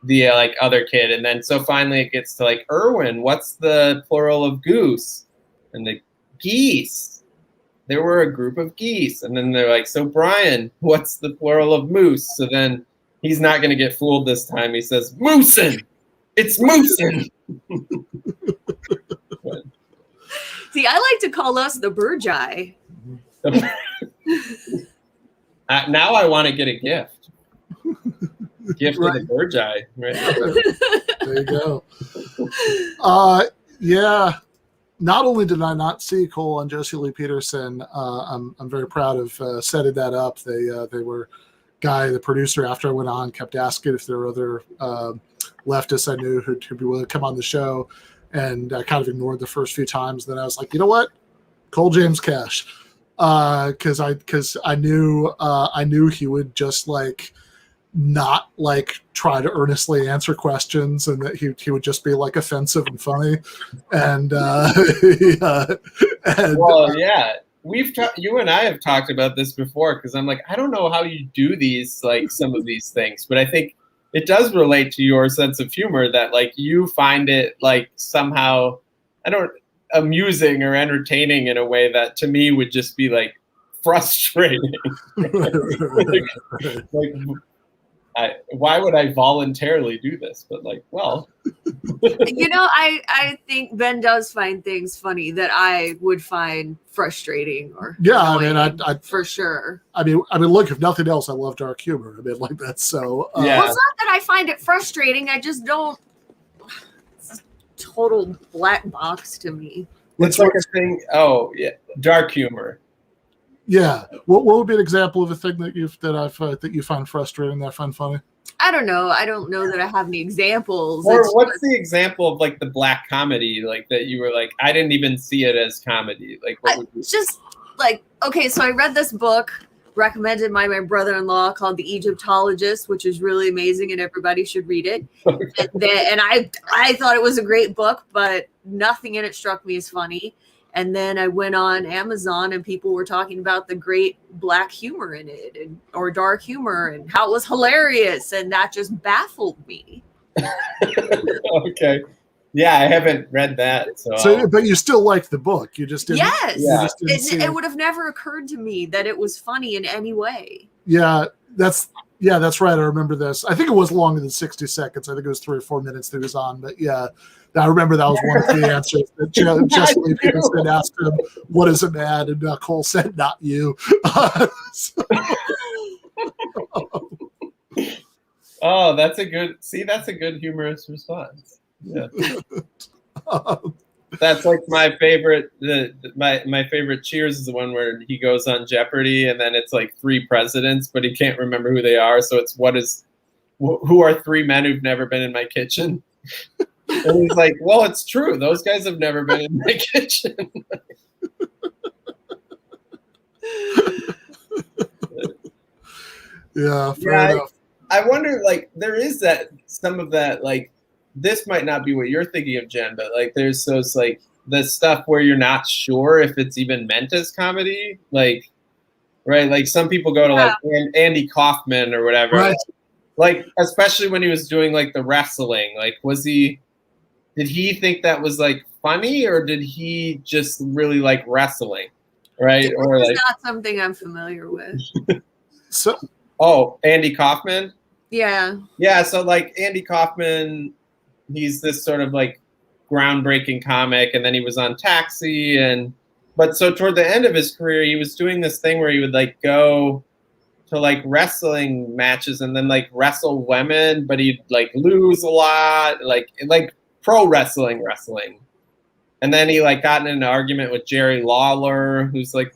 the other kid, and then so finally it gets to Erwin, what's the plural of goose? And the geese. There were a group of geese. And then they're so Brian, what's the plural of moose? So then he's not going to get fooled this time. He says, moosin'. It's moosin'. See, I like to call us the Burgeye. Now I want to get a gift. Gift of the Burgeye. Right? There you go. Yeah. not only did I not see Cole and Josie Lee Peterson, I'm very proud of setting that up. They were the producer after I went on kept asking if there were other leftists I knew who'd be willing to come on the show, and I kind of ignored the first few times. Then I was like, you know what, Cole James Cash, because I knew he would just like not like try to earnestly answer questions, and that he would just be like offensive and funny, and well, yeah, you and I have talked about this before, because I'm like, I don't know how you do these, like some of these things, but I think it does relate to your sense of humor that like you find it like somehow amusing or entertaining in a way that to me would just be like frustrating. like why would I voluntarily do this? But like, well, I think Ben does find things funny that I would find frustrating or annoying, I mean, I for sure. I mean, look, if nothing else, I love dark humor. I mean, like that's so. Well, it's not that I find it frustrating. I just don't. It's a total black box to me. It's like a thing. Oh yeah, dark humor. Yeah. What would be an example of a thing that you find frustrating that I find funny? I don't know. I don't know that I have any examples. Or what's the example of like the black comedy, like that you were like, I didn't even see it as comedy. Like what would you just like, okay, so I read this book recommended by my brother-in-law called The Egyptologist, which is really amazing and everybody should read it. Okay. And I thought it was a great book, but nothing in it struck me as funny. And then I went on Amazon and people were talking about the great black humor in it or dark humor and how it was hilarious. And that just baffled me. Okay. Yeah, I haven't read that. So but you still liked the book. You just didn't. Yes. It would have never occurred to me that it was funny in any way. Yeah, that's right. I remember this. I think it was longer than 60 seconds. I think it was 3 or 4 minutes that he was on. But yeah, I remember that was one of the answers that Jesse Lee Peterson asked him, "What is a man?" And Cole said, "Not you." Oh, that's a good humorous response. Yeah. That's like my favorite. My favorite Cheers is the one where he goes on Jeopardy, and then it's like 3 presidents, but he can't remember who they are. So it's who are 3 men who've never been in my kitchen? And he's like, well, it's true. Those guys have never been in my kitchen. Yeah, fair enough. I wonder, like, there is some of that, like, this might not be what you're thinking of, Jen, but like there's those like the stuff where you're not sure if it's even meant as comedy, like, right? Like some people go to like Andy Kaufman or whatever, right. Like especially when he was doing like the wrestling, like did he think that was like funny or did he just really like wrestling, right? Or like not something I'm familiar with. Andy Kaufman. Yeah. So like Andy Kaufman, he's this sort of like groundbreaking comic, and then he was on Taxi, but so toward the end of his career, he was doing this thing where he would like go to like wrestling matches and then like wrestle women, but he'd like lose a lot, like pro wrestling. And then he like got in an argument with Jerry Lawler, who's like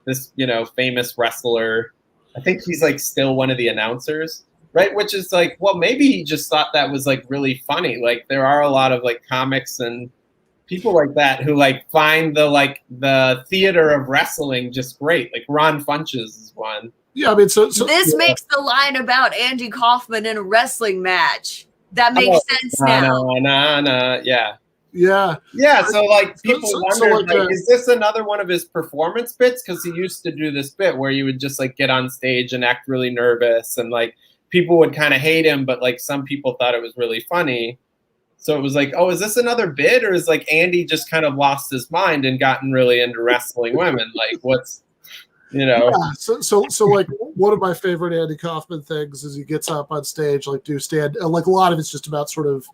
this, famous wrestler. I think he's like still one of the announcers. Right, which is like, well, maybe he just thought that was like really funny. Like there are a lot of like comics and people like that who like find the theater of wrestling just great. Like Ron Funches is one. Yeah, I mean, so this makes the line about Andy Kaufman in a wrestling match that makes sense now. Yeah. Yeah. So like people wondered, like, is this another one of his performance bits? Because he used to do this bit where he would just like get on stage and act really nervous and like. People would kind of hate him, but like some people thought it was really funny. So it was like, oh, is this another bit? Or is like Andy just kind of lost his mind and gotten really into wrestling women? Like what's, Yeah. So like one of my favorite Andy Kaufman things is he gets up on stage, like like a lot of it's just about sort of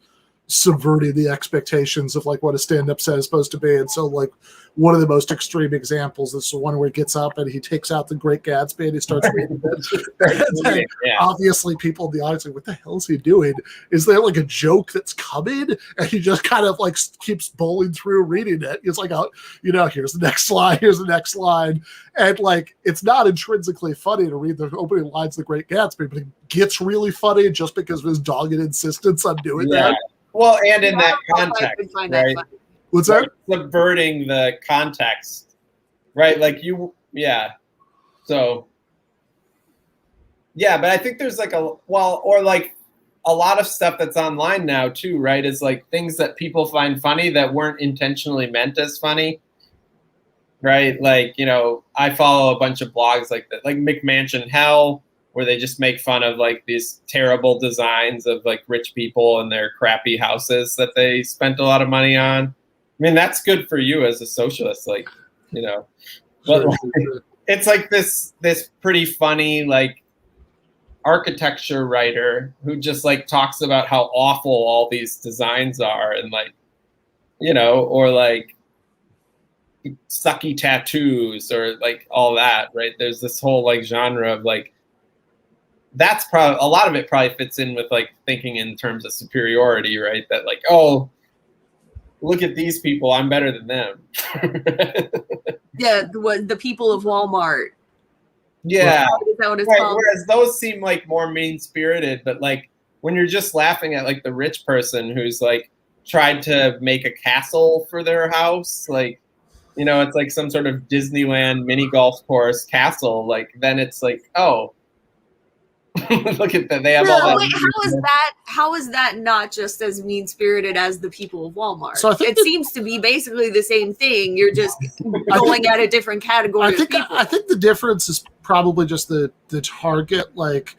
subverting the expectations of like what a stand-up set is supposed to be. And so like one of the most extreme examples is the one where he gets up and he takes out The Great Gatsby and he starts reading it. Obviously people in the audience are like, what the hell is he doing? Is there like a joke that's coming? And he just kind of like keeps bowling through reading it. It's like, oh, you know, here's the next line, here's the next line. And like, it's not intrinsically funny to read the opening lines of The Great Gatsby, but it gets really funny just because of his dogged insistence on doing that. Well, and in that context, right? What's that? Subverting the context, right? Like So, yeah, but I think there's like or like a lot of stuff that's online now too, right? Is like things that people find funny that weren't intentionally meant as funny, right? Like, you know, I follow a bunch of blogs like that, like McMansion Hell, where they just make fun of like these terrible designs of like rich people and their crappy houses that they spent a lot of money on. I mean, that's good for you as a socialist, like, you know, but it's like this pretty funny, like architecture writer who just like talks about how awful all these designs are and like, you know, or like sucky tattoos or like all that, right? There's this whole like genre of like, that's probably a lot of it probably fits in with like thinking in terms of superiority, right? That like, oh, look at these people, I'm better than them. Yeah, the people of Walmart. Yeah, is that what it's right. called? Whereas those seem like more mean-spirited, but like when you're just laughing at like the rich person who's like tried to make a castle for their house, like, you know, it's like some sort of Disneyland mini golf course castle, like then it's like, oh, look at that. They have all that. Wait, how is that not just as mean-spirited as the people of Walmart? So I think it seems to be basically the same thing. You're just going at a different category. I think the difference is probably just the target. Like,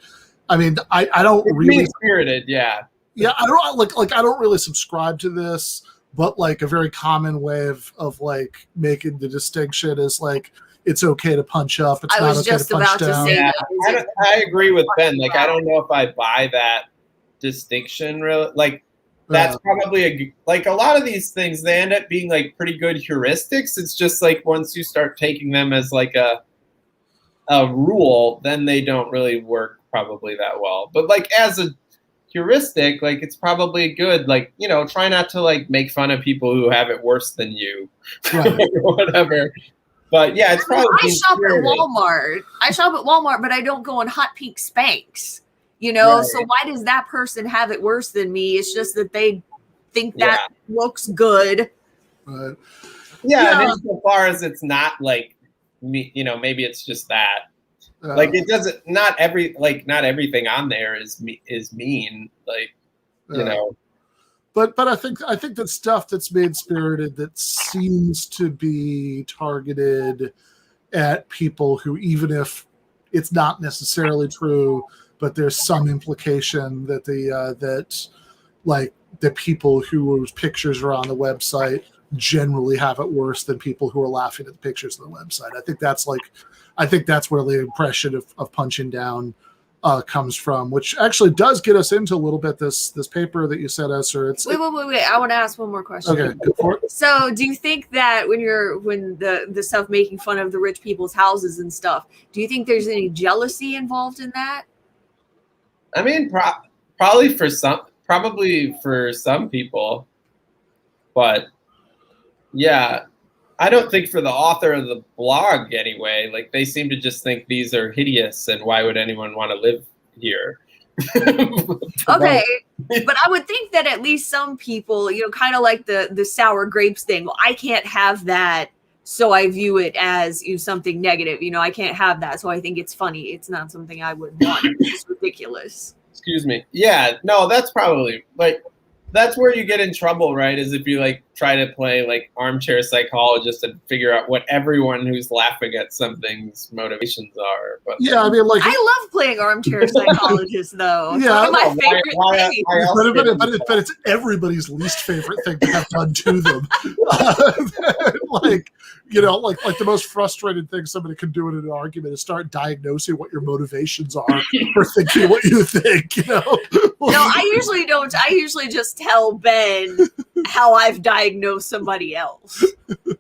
I mean, I don't really mean-spirited. Yeah. I don't really subscribe to this, but like a very common way of like making the distinction is like, it's okay to punch up. It's not okay to punch down. I agree with Ben. Like, I don't know if I buy that distinction. Really, like that's probably like a lot of these things. They end up being like pretty good heuristics. It's just like once you start taking them as like a rule, then they don't really work probably that well. But like as a heuristic, like it's probably good. Like, you know, try not to like make fun of people who have it worse than you, right. Or whatever. But yeah, it's probably. I shop at Walmart, but I don't go on hot pink Spanx. You know, right. So why does that person have it worse than me? It's just that they think that looks good. Right. Yeah, and so far as it's not like me, you know, maybe it's just that. Like it doesn't. Not everything on there is mean. Like, you know. But I think that stuff that's mean-spirited that seems to be targeted at people who, even if it's not necessarily true, but there's some implication that the people whose pictures are on the website generally have it worse than people who are laughing at the pictures on the website. I think that's where the impression of punching down comes from, which actually does get us into a little bit this paper that you sent us. Or it's wait. I want to ask one more question. Okay, go for it. So, do you think that when the stuff making fun of the rich people's houses and stuff, do you think there's any jealousy involved in that? I mean, probably for some people, but yeah. I don't think for the author of the blog anyway, like they seem to just think these are hideous and why would anyone want to live here? Okay. But I would think that at least some people, you know, kind of like the sour grapes thing. Well, I can't have that, so I view it as something negative. You know, I can't have that, so I think it's funny. It's not something I would want. It's ridiculous. Excuse me. Yeah, no, that's probably like that's where you get in trouble, right? Is if you like try to play like armchair psychologist and figure out what everyone who's laughing at something's motivations are. But yeah, I mean, like I love playing armchair psychologist, though. It's one of my favorite things. But it's everybody's least favorite thing to have done to them. Like, you know, like the most frustrating thing somebody can do in an argument is start diagnosing what your motivations are for thinking what you think. You know, I usually don't. I usually just tell Ben how I've diagnosed somebody else.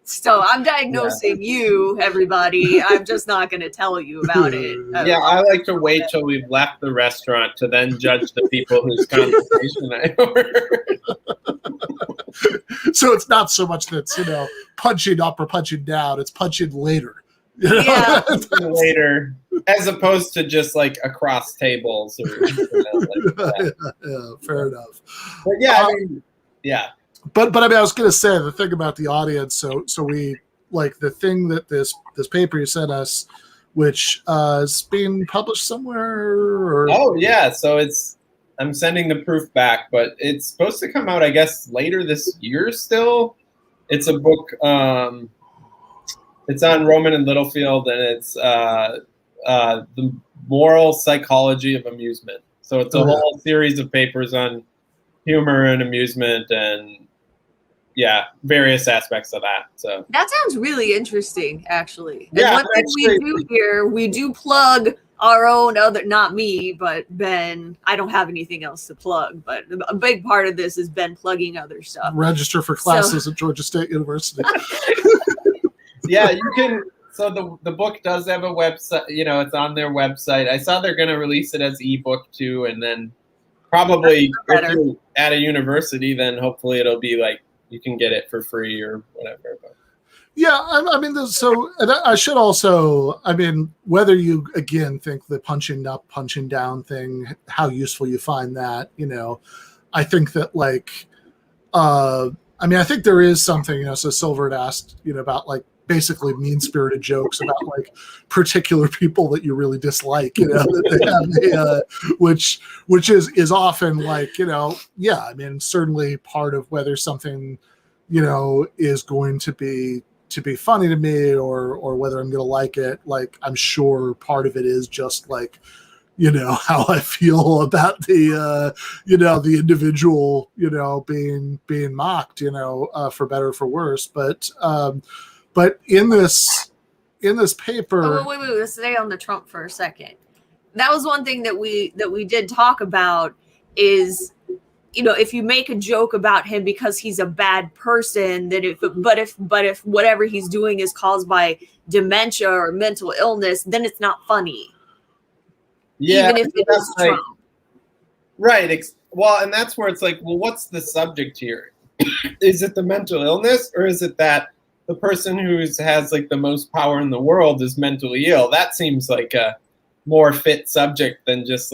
So I'm diagnosing you, everybody. I'm just not going to tell you about it. Yeah, I like to wait till we've left the restaurant to then judge the people whose conversation I overheard. So it's not so much that's, punching up or punching down. It's punching later. Yeah. Later, as opposed to just like across tables or like that. Yeah, fair enough. But yeah, I mean, yeah. But I mean, I was going to say the thing about the audience. So we like the thing that this paper you sent us, which is being published somewhere. Or... Oh yeah, so I'm sending the proof back, but it's supposed to come out, I guess, later this year. Still, it's a book. It's on Rowman and Littlefield, and it's the moral psychology of amusement. So it's a whole series of papers on humor and amusement, and various aspects of that. So that sounds really interesting, actually. And yeah, one thing we do here, we do plug our own other, not me, but Ben. I don't have anything else to plug, but a big part of this is Ben plugging other stuff. Register for classes at Georgia State University. Yeah, you can. So the book does have a website. It's on their website. I saw they're going to release it as ebook too, and then probably if you're at a university, then hopefully it'll be like you can get it for free or whatever. But. Yeah, I mean, I should also, I mean, whether you again think the punching up, punching down thing, how useful you find that, I think that I think there is something, so Silver had asked, about basically mean-spirited jokes about particular people that you really dislike, that they have which is often I mean, certainly part of whether something, is going to be funny to me or whether I'm going to like it. I'm sure part of it is just how I feel about the, the individual, being mocked, for better or for worse. But in this paper, wait, let's stay on the Trump for a second. That was one thing that we did talk about is, if you make a joke about him because he's a bad person, then if whatever he's doing is caused by dementia or mental illness, then it's not funny. Yeah, even if it is Trump. Right. Well, and that's where it's what's the subject here? Is it the mental illness, or is it that the person who has the most power in the world is mentally ill? That seems like a more fit subject than just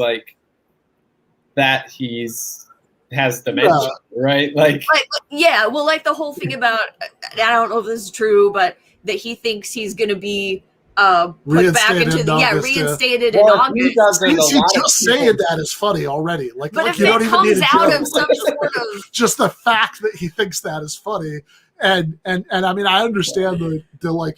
that has dementia, right? The whole thing about, I don't know if this is true, but that he thinks he's going to be put back into reinstated in August. Just saying that is funny already. But if you don't it even need comes a out joke. of some sort of just the fact that he thinks that is funny. And I mean, I understand the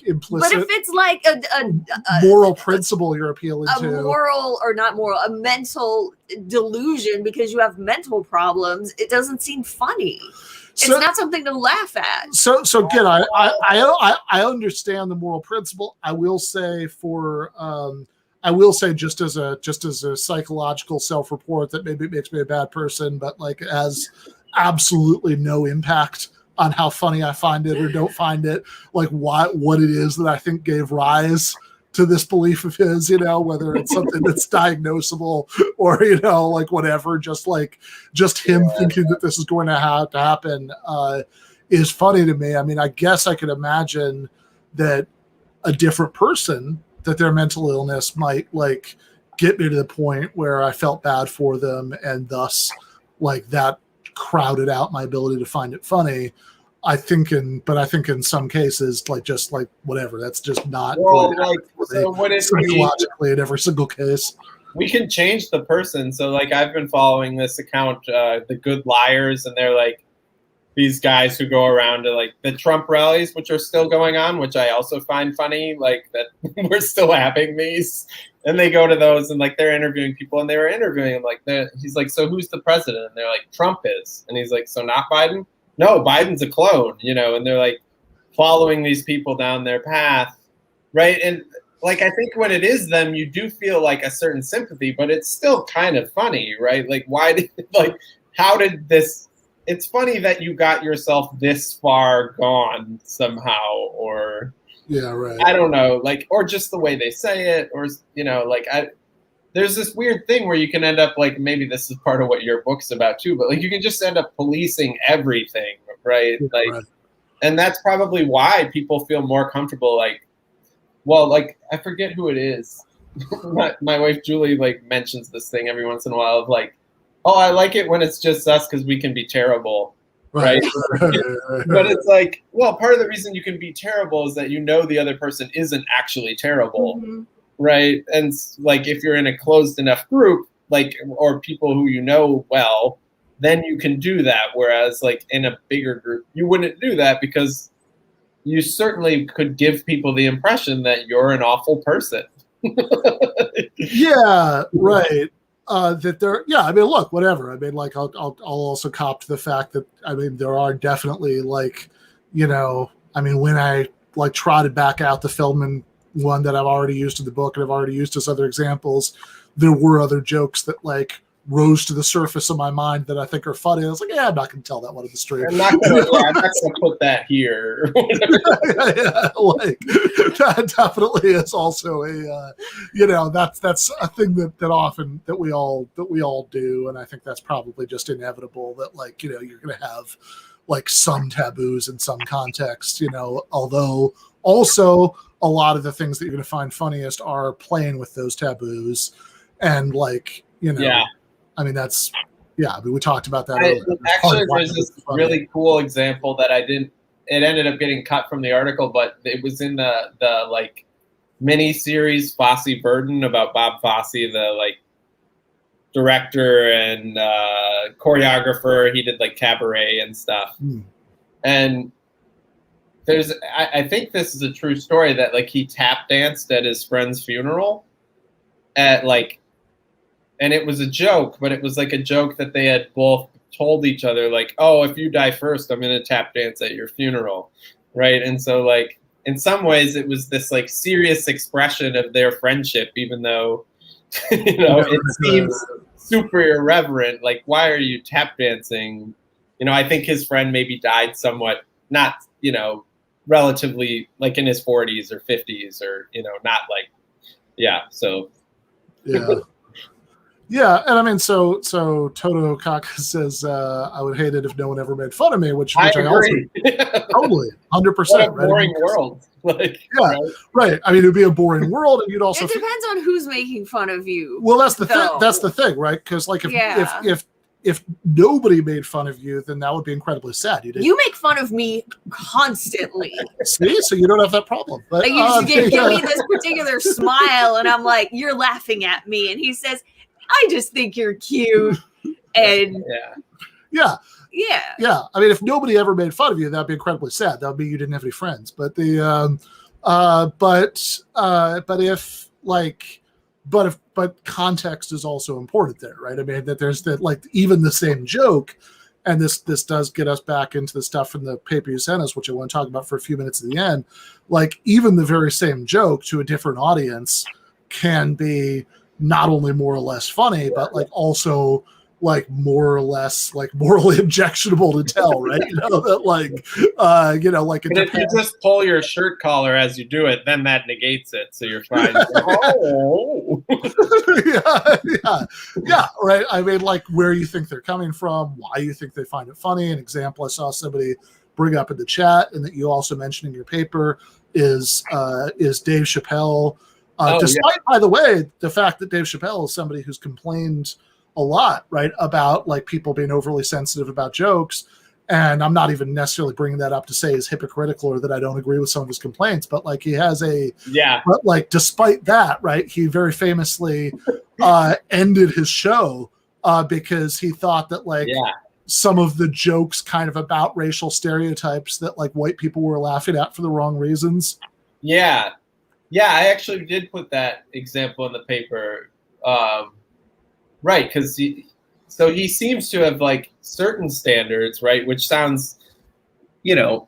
implicit. But if it's a moral principle you're appealing to, a moral or not moral, a mental delusion because you have mental problems, it doesn't seem funny. It's not something to laugh at. So again, I understand the moral principle. I will say just as a psychological self-report that maybe it makes me a bad person, but has absolutely no impact on how funny I find it or don't find it, what it is that I think gave rise to this belief of his, whether it's something that's diagnosable or, whatever, just him thinking that this is going to have to happen is funny to me. I mean, I guess I could imagine that a different person, that their mental illness might get me to the point where I felt bad for them and thus that crowded out my ability to find it funny. I think in some cases, whatever, that's just not psychologically in every single case. We can change the person. So I've been following this account, the Good Liars, and they're these guys who go around to the Trump rallies, which are still going on, which I also find funny, that we're still having these. And they go to those and they're interviewing people, and they were interviewing him he's so who's the president? And they're Trump is. And he's so not Biden? No, Biden's a clone, and they're following these people down their path. Right. And like, I think when it is them, you do feel like a certain sympathy, but it's still kind of funny, right? Like, why did, like, how did this, it's funny that you got yourself this far gone somehow, or, Yeah, right. I don't know, like, or just the way they say it, or, you know, like, there's this weird thing where you can end up, like, maybe this is part of what your book's about too, but, like, you can just end up policing everything, right? Yeah, like, right. And that's probably why people feel more comfortable, like, well, like, I forget who it is. my wife Julie, like, mentions this thing every once in a while of, like, oh, I like it when it's just us because we can be terrible, right? But it's like, well, part of the reason you can be terrible is that you know the other person isn't actually terrible, Mm-hmm. right? And, like, if you're in a closed enough group, like, or people who you know well, then you can do that. Whereas, like, in a bigger group, you wouldn't do that because you certainly could give people the impression that you're an awful person. Yeah, right. That there, yeah. I mean, look, whatever. I mean, like, I'll also cop to the fact that, I mean, there are definitely, like, you know, I mean, when I, like, trotted back out the Feldman one that I've already used in the book and I've already used as other examples, there were other jokes that, like, rose to the surface of my mind that I think are funny. I was like, yeah, I'm not going to tell that one in the stream. I'm not gonna put that here. Yeah, like, that definitely is also a, you know, that's a thing that often that we all do, and I think that's probably just inevitable that, like, you know, you're going to have, like, some taboos in some contexts, you know, although also a lot of the things that you're going to find funniest are playing with those taboos, and, like, you know, Yeah. I mean, that's, yeah, I mean, we talked about that earlier. Actually, there's this really cool example that it ended up getting cut from the article, but it was in the like, mini series Fosse Verdon about Bob Fosse, the, like, director and choreographer. He did, like, Cabaret and stuff. And I think this is a true story that, like, he tap danced at his friend's funeral at, like, and it was a joke, but it was, like, a joke that they had both told each other, like, oh, if you die first, I'm going to tap dance at your funeral, right? And so, like, in some ways, it was this, like, serious expression of their friendship, even though, you know, it seems super irreverent. Like, why are you tap dancing? You know, I think his friend maybe died somewhat, not, you know, relatively, like, in his 40s or 50s, or, you know, not, like, yeah, so. Yeah. Yeah, and I mean, so Toto Kaka says, I would hate it if no one ever made fun of me, which I agree. Totally, 100%. What a boring world. Like, yeah, right. I mean, it'd be a boring world, and you'd also. It depends on who's making fun of you. Well, that's the thing. That's the thing, right? Because, like, if nobody made fun of you, then that would be incredibly sad. You make fun of me constantly. See, so you don't have that problem. But, like, you just give me this particular smile, and I'm like, you're laughing at me, and he says, I just think you're cute. And yeah. I mean, if nobody ever made fun of you, that'd be incredibly sad. That would be you didn't have any friends. But but context is also important there, right? I mean, that there's that, like, even the same joke, and this does get us back into the stuff from the paper you sent us, which I want to talk about for a few minutes at the end. Like, even the very same joke to a different audience can be not only more or less funny, but, like, also, like, more or less, like, morally objectionable to tell, right? You know, that, like, you know, like, but if you just pull your shirt collar as you do it, then that negates it, so you're fine. Oh. yeah, right. I mean, like, where you think they're coming from, why you think they find it funny. An example I saw somebody bring up in the chat, and that you also mentioned in your paper, is Dave Chappelle. Despite, by the way, the fact that Dave Chappelle is somebody who's complained a lot, right, about, like, people being overly sensitive about jokes. And I'm not even necessarily bringing that up to say he's hypocritical or that I don't agree with some of his complaints, but, like, he has but, like, despite that, right, he very famously ended his show because he thought that, like, some of the jokes kind of about racial stereotypes that, like, white people were laughing at for the wrong reasons. Yeah, I actually did put that example in the paper. Right, because he seems to have, like, certain standards, right, which sounds, you know,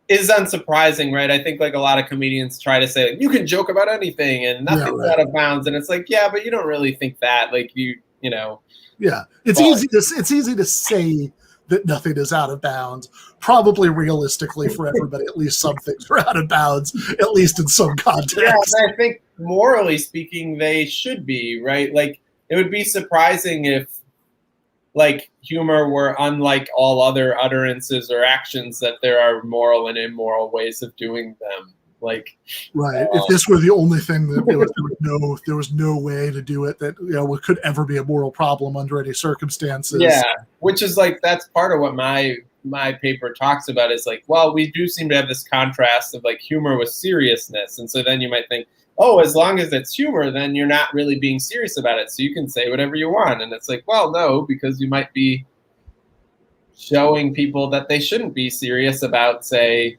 is unsurprising, right? I think like a lot of comedians try to say, like, you can joke about anything and nothing's out of bounds. And it's like, yeah, but you don't really think that. Like you know. Yeah. It's easy to say that nothing is out of bounds. Probably realistically for everybody, at least some things are out of bounds, at least in some context. Yeah, and I think morally speaking, they should be, right? Like it would be surprising if like humor were unlike all other utterances or actions, that there are moral and immoral ways of doing them. Like, right. If this were the only thing that there was no way to do it, that it could ever be a moral problem under any circumstances. Yeah, which is like that's part of what my paper talks about is like, well, we do seem to have this contrast of like humor with seriousness, and so then you might think, oh, as long as it's humor, then you're not really being serious about it, so you can say whatever you want. And it's like, well, no, because you might be showing people that they shouldn't be serious about, say,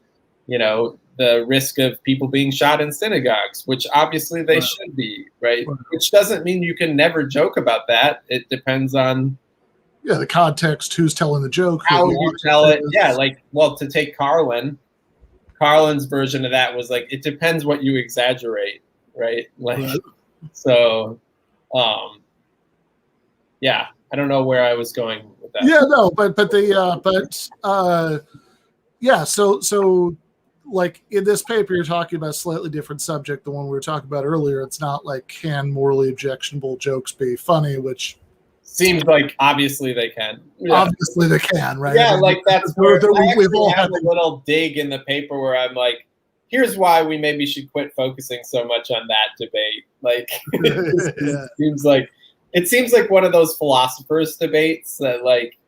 the risk of people being shot in synagogues, which obviously they should be, right? Which doesn't mean you can never joke about that. It depends on the context, who's telling the joke, how you tell it. Yeah, like, well, to take Carlin's version of that was like, it depends what you exaggerate, right? Like, so, yeah, I don't know where I was going with that. Yeah, no, so like in this paper, you're talking about a slightly different subject, the one we were talking about earlier. It's not like, can morally objectionable jokes be funny, which seems like obviously they can. Yeah. Obviously they can, right? Yeah, like that's where we've all had a little dig in the paper where I'm like, here's why we maybe should quit focusing so much on that debate. Like, it seems like one of those philosophers debates that like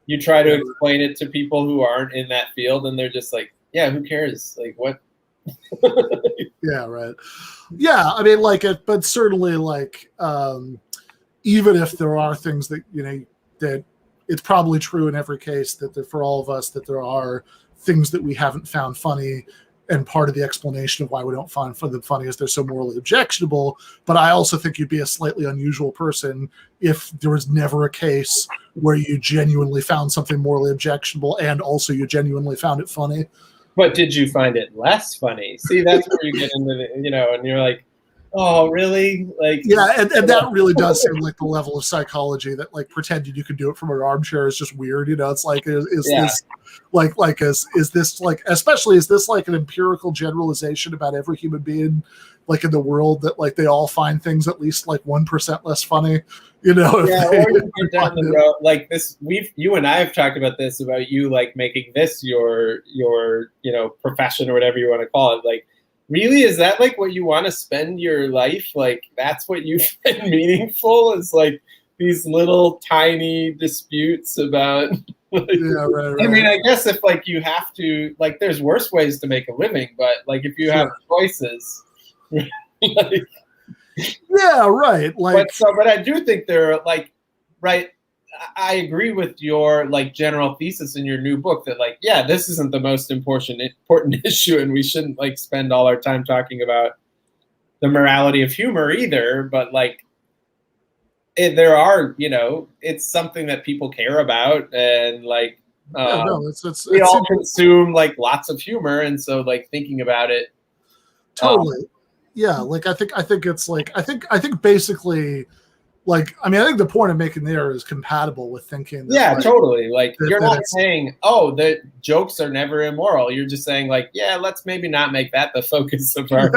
you try to explain it to people who aren't in that field, and they're just like, yeah, who cares? Like, what? Yeah, right. Yeah, I mean, like it, but certainly, like, even if there are things that that it's probably true in every case that for all of us that there are things that we haven't found funny, and part of the explanation of why we don't find them funny is they're so morally objectionable. But I also think you'd be a slightly unusual person if there was never a case where you genuinely found something morally objectionable and also you genuinely found it funny. But did you find it less funny? See, that's where you get into the, and you're like, oh, really? Like, yeah, and that really does seem like the level of psychology that like pretending you can do it from an armchair is just weird. It's like, is this like, especially is this like an empirical generalization about every human being like in the world that like they all find things at least like 1% less funny? Yeah, or you get down the road like this. You and I have talked about this, about you like making this your profession or whatever you want to call it. Like, really, is that like what you want to spend your life? Like, that's what you find meaningful, is like these little tiny disputes about. Like, yeah, right. I mean, I guess if like you have to, like, there's worse ways to make a living, but like if you have choices, like. Yeah, right. Like, but I do think there are like, right. I agree with your like general thesis in your new book that like, yeah, this isn't the most important issue, and we shouldn't like spend all our time talking about the morality of humor either. But like, there are, it's something that people care about, and like, we all consume like lots of humor, and so like thinking about it. Totally. Yeah, like I think it's like I think basically, like, I mean, I think the point I'm making there is compatible with thinking that, yeah, like, totally. Like, you're not saying, oh, the jokes are never immoral. You're just saying like, yeah, let's maybe not make that the focus of our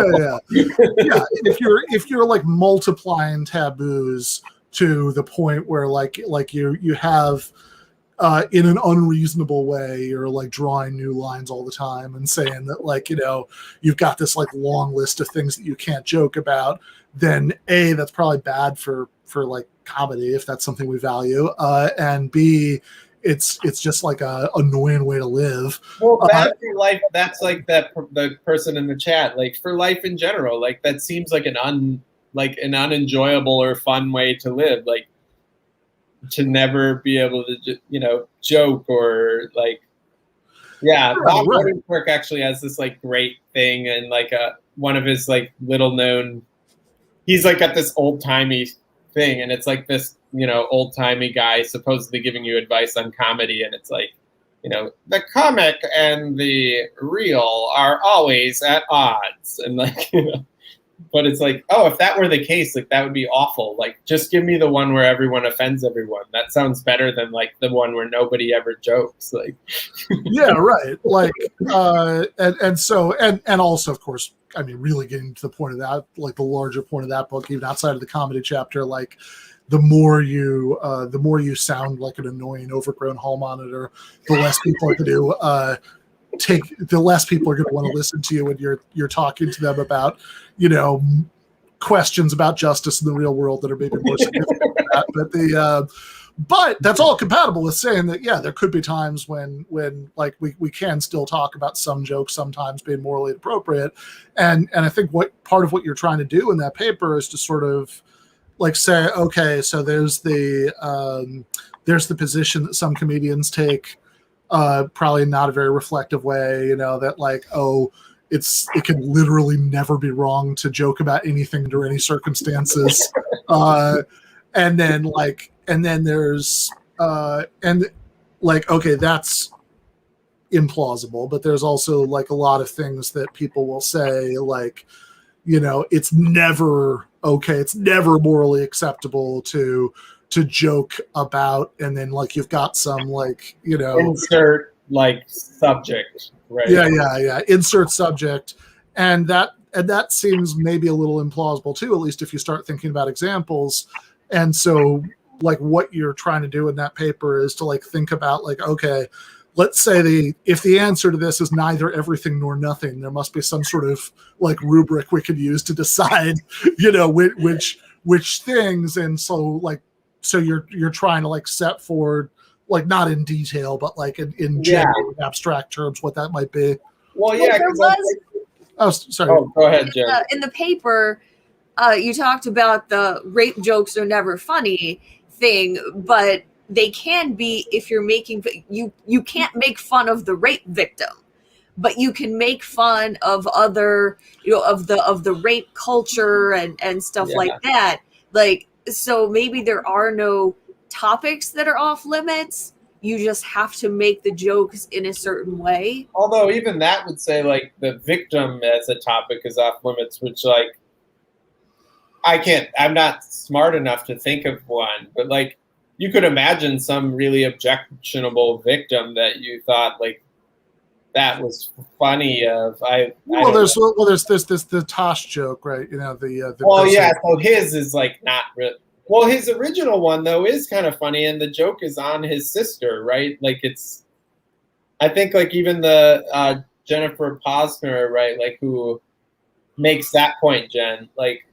yeah. If you're like multiplying taboos to the point where like you have in an unreasonable way, you're like drawing new lines all the time and saying that like, you've got this like long list of things that you can't joke about, then A, that's probably bad for like comedy, if that's something we value. And B, it's just like a annoying way to live. Well, bad for life, that's like the person in the chat, like for life in general, like that seems like an unenjoyable or fun way to live. Like, to never be able to, joke or like, yeah. Bob Odenkirk actually has this like great thing, and like one of his like little known, he's like got this old timey thing, and it's like this, old timey guy supposedly giving you advice on comedy, and it's like, the comic and the real are always at odds, and like, but it's like, oh, if that were the case, like that would be awful. Like, just give me the one where everyone offends everyone. That sounds better than like the one where nobody ever jokes. Like, yeah, right. Like, and also, of course, I mean, really getting to the point of that, like the larger point of that book, even outside of the comedy chapter, like the more you sound like an annoying, overgrown hall monitor, the less people are going to the less people are going to want to listen to you when you're talking to them about, questions about justice in the real world that are maybe more significant than that. But that's all compatible with saying that, yeah, there could be times when like we can still talk about some jokes sometimes being morally appropriate. And I think part of what you're trying to do in that paper is to sort of like say, okay, so there's the position that some comedians take, probably not a very reflective way, that like, oh, it can literally never be wrong to joke about anything under any circumstances. And then there's and like, okay, that's implausible, but there's also like a lot of things that people will say, like, it's never okay, it's never morally acceptable to joke about, and then like you've got some like, insert like subject, right? Yeah, insert subject, and that seems maybe a little implausible too, at least if you start thinking about examples. And so like what you're trying to do in that paper is to like think about like, okay, let's say if the answer to this is neither everything nor nothing, there must be some sort of like rubric we could use to decide, which things. And so you're trying to like set forward, like not in detail, but like in general abstract terms, what that might be. Well, yeah. Sorry. Oh, go ahead, Jen. In the paper, you talked about the rape jokes are never funny thing, but they can be if you're making you can't make fun of the rape victim, but you can make fun of other of the rape culture and stuff like that. Like, so maybe there are no topics that are off limits. You just have to make the jokes in a certain way. Although even that would say like the victim as a topic is off limits, which like I'm not smart enough to think of one, but like you could imagine some really objectionable victim that you thought like that was funny of. There's the Tosh joke, right? So his is like not really. Well, his original one though is kind of funny, and the joke is on his sister, right? Like it's, I think like even the Jennifer Posner, right? Like who makes that point, Jen, like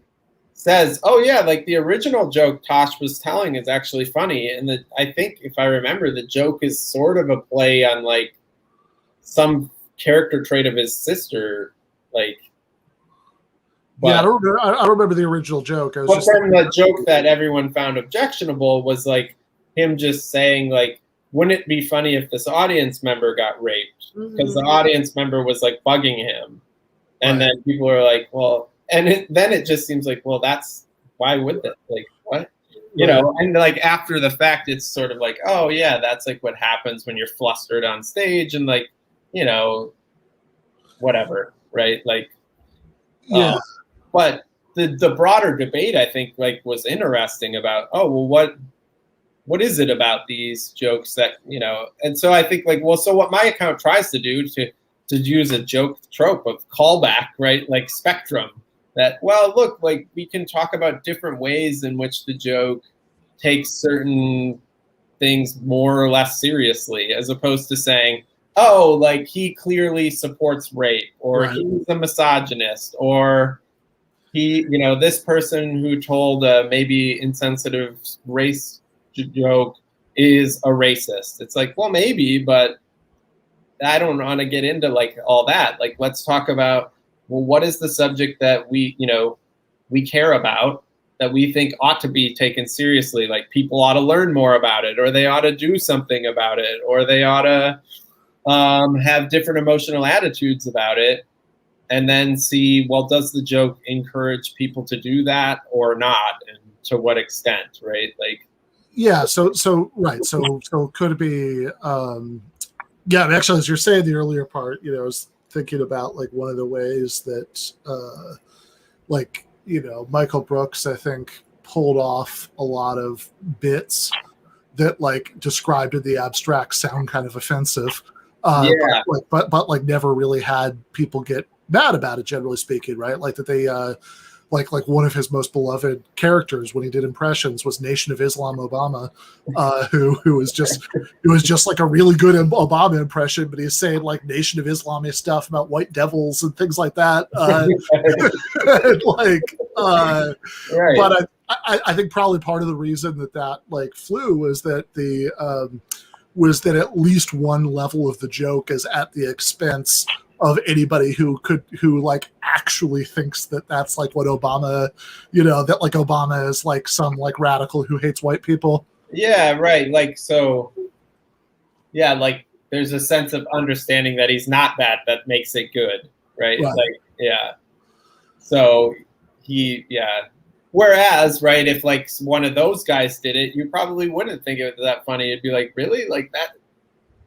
says, oh yeah, like the original joke Tosh was telling is actually funny, and I think if I remember, the joke is sort of a play on like some character trait of saying like. But, I don't remember the original joke. Then the joke that everyone found objectionable was like him just saying like, wouldn't it be funny if this audience member got raped? Because the audience member was like bugging him. And then people are like, well, and then it just seems like, well, why would that? Like, what? And like after the fact, it's sort of like, oh yeah, that's like what happens when you're flustered on stage and like, whatever, right? Like, yeah. But the broader debate, I think, like was interesting about, oh, well, what is it about these jokes that, and so I think like, well, so what my account tries to do to use a joke trope of callback, right? Like spectrum that, well, look, like we can talk about different ways in which the joke takes certain things more or less seriously, as opposed to saying, oh, like he clearly supports rape, or he's a misogynist, or he, this person who told a maybe insensitive race joke is a racist. It's like, well, maybe, but I don't want to get into like all that. Like, let's talk about, well, what is the subject that we care about, that we think ought to be taken seriously? Like people ought to learn more about it, or they ought to do something about it, or they ought to have different emotional attitudes about it. And then see, well, does the joke encourage people to do that or not, and to what extent, right? Like, yeah. So could it be Yeah, actually, as you're saying the earlier part, I was thinking about like one of the ways that, Michael Brooks, I think, pulled off a lot of bits that like described in the abstract sound kind of offensive, but like never really had people get mad about it. Generally speaking, right? Like that they. Like one of his most beloved characters when he did impressions was Nation of Islam Obama, who was just like a really good Obama impression, but he's saying like Nation of Islam stuff about white devils and things like that. Right. But I think probably part of the reason that like flew was that was that at least one level of the joke is at the expense of anybody who like actually thinks that that's like what Obama, that like Obama is like some like radical who hates white people. Yeah, right. Like, so, yeah, like there's a sense of understanding that he's not that makes it good, right? Like, yeah. So Whereas, right, if like one of those guys did it, you probably wouldn't think it was that funny. It'd be like, really? Like that?